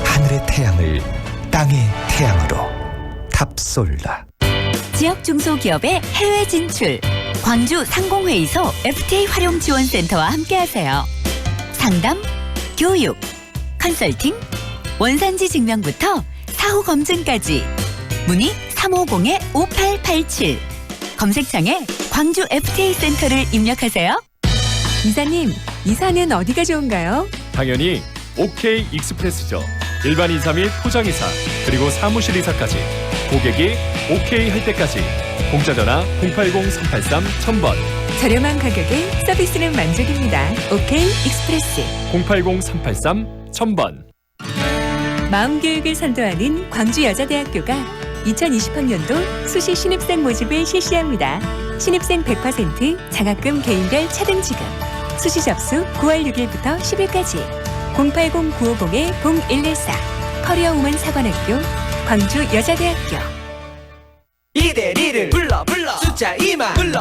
하늘의 태양을 땅의 태양으로. 탑솔라. 지역 중소기업의 해외 진출. 광주 상공회의소 FTA 활용 지원센터와 함께하세요. 상담, 교육, 컨설팅, 원산지 증명부터 사후 검증까지. 문의 350-5887. 검색창에 광주 FTA 센터를 입력하세요. 이사님, 이사는 어디가 좋은가요? 당연히 OK 익스프레스죠. 일반 이사 및 포장 이사, 그리고 사무실 이사까지 고객이 OK 할 때까지. 공짜 전화 080-383-1000번. 저렴한 가격에 서비스는 만족입니다. OK 익스프레스. 080-383-1000번. 마음교육을 선도하는 광주여자대학교가 2020학년도 수시 신입생 모집을 실시합니다. 신입생 100% 장학금 개인별 차등 지급. 수시 접수 9월 6일부터 10일까지. 080-950-0114 커리어우먼 사관학교 광주여자대학교. 이대리를 불러 숫자 2만 눌러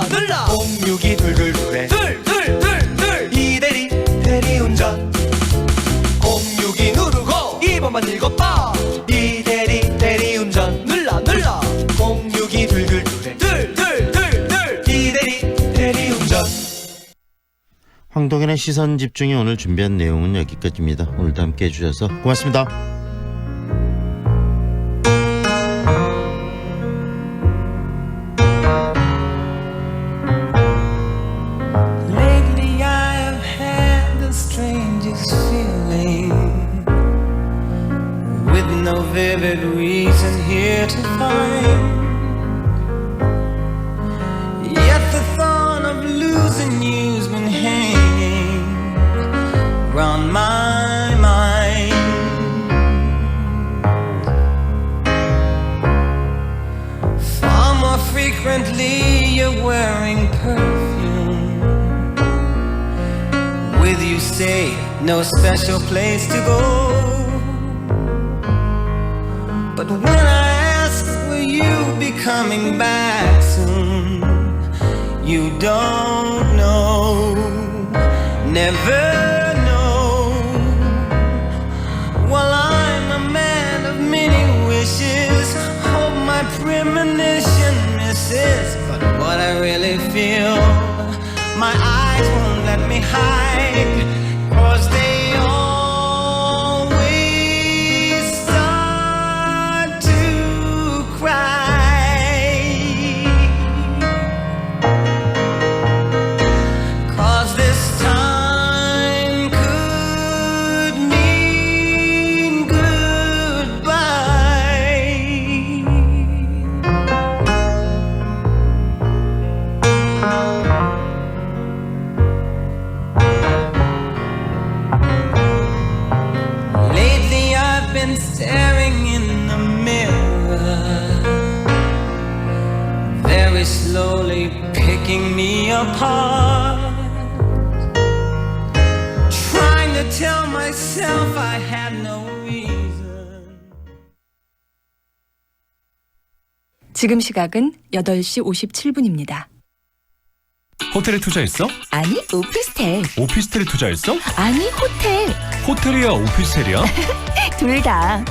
062 둘둘둘에 둘둘둘둘 이대리 대리운전 062 누르고 2번만 읽어봐. 이대리 대리운전 눌러 062 둘둘둘에 둘둘둘둘 이대리 대리운전. 황동현의 시선집중이 오늘 준비한 내용은 여기까지입니다. 오늘도 함께해 주셔서 고맙습니다. with no vivid reason here to find. Yet the thought of losing you's been hanging round my mind. Far more frequently you're wearing perfume. With you say no special place to go. But when I ask will you be coming back soon, you don't know, never know. Well, I'm a man of many wishes, hope my premonition misses. But what I really feel, my eyes won't let me hide, 'cause they always start to cry. 'Cause this time could mean goodbye. Lately I've been staring in the mirror, very slowly picking me apart, trying to tell myself I had no reason. 지금 시각은 8시 57분입니다. 호텔에 투자했어? 아니, 오피스텔. 오피스텔에 투자했어? 아니, 호텔. 호텔이야 오피스텔이야? 둘 다.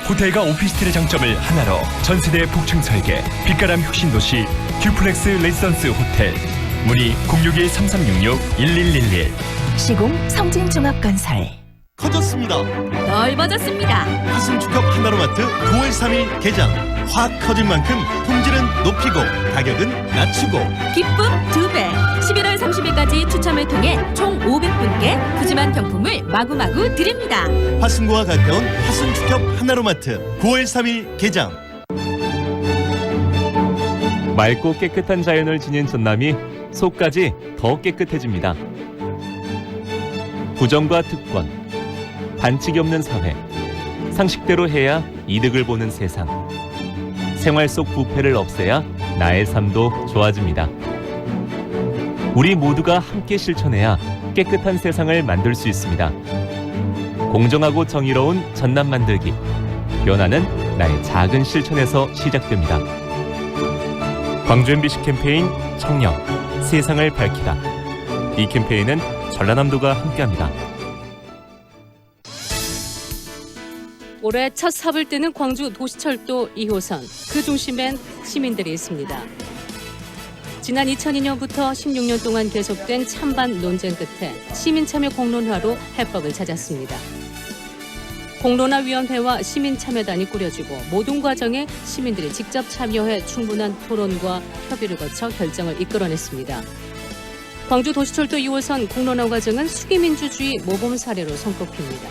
호텔과 오피스텔의 장점을 하나로 전세대 복층 설계 빛가람 혁신도시 듀플렉스 레지던스 호텔. 문의 061-3366-1111. 시공 성진종합건설. 커졌습니다. 넓어졌습니다. 화순축협 하나로마트 9월 3일 개장. 확 커진 만큼 품질은 높이고 가격은 낮추고. 기쁨 2배. 11월 30일까지 추첨을 통해 총 500분께 푸짐한 경품을 마구마구 드립니다. 화순고와 가까운 화순축협 하나로마트 9월 3일 개장. 맑고 깨끗한 자연을 지닌 전남이 속까지 더 깨끗해집니다. 부정과 특권, 반칙이 없는 사회, 상식대로 해야 이득을 보는 세상. 생활 속 부패를 없애야 나의 삶도 좋아집니다. 우리 모두가 함께 실천해야 깨끗한 세상을 만들 수 있습니다. 공정하고 정의로운 전남 만들기. 변화는 나의 작은 실천에서 시작됩니다. 광주 MBC 캠페인 청년, 세상을 밝히다. 이 캠페인은 전라남도가 함께합니다. 올해 첫 삽을 뜨는 광주 도시철도 2호선. 그 중심엔 시민들이 있습니다. 지난 2002년부터 16년 동안 계속된 찬반 논쟁 끝에 시민참여 공론화로 해법을 찾았습니다. 공론화위원회와 시민참여단이 꾸려지고 모든 과정에 시민들이 직접 참여해 충분한 토론과 협의를 거쳐 결정을 이끌어냈습니다. 광주 도시철도 2호선 공론화 과정은 수기민주주의 모범 사례로 손꼽힙니다.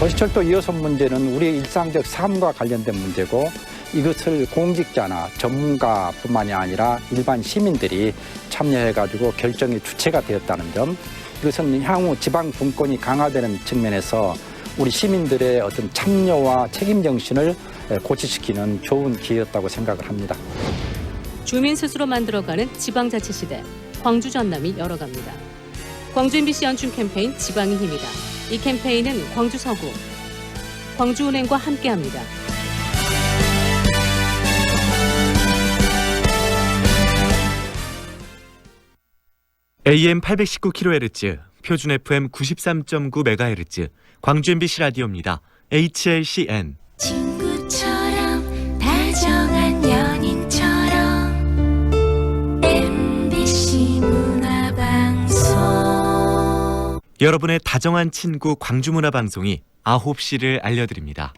도시철도 2호선 문제는 우리의 일상적 삶과 관련된 문제고, 이것을 공직자나 전문가뿐만이 아니라 일반 시민들이 참여해가지고 결정의 주체가 되었다는 점, 이것은 향후 지방 분권이 강화되는 측면에서 우리 시민들의 어떤 참여와 책임 정신을 고취시키는 좋은 기회였다고 생각을 합니다. 주민 스스로 만들어가는 지방자치 시대, 광주 전남이 열어갑니다. 광주 MBC 연중 캠페인 지방의 힘이다. 이 캠페인은 광주 서구, 광주은행과 함께합니다. AM 819kHz, 표준 FM 93.9MHz, 광주 MBC 라디오입니다. HLCN. 친구처럼 다정한 연인처럼 MBC 문화방송. 여러분의 다정한 친구 광주문화방송이 9시를 알려드립니다.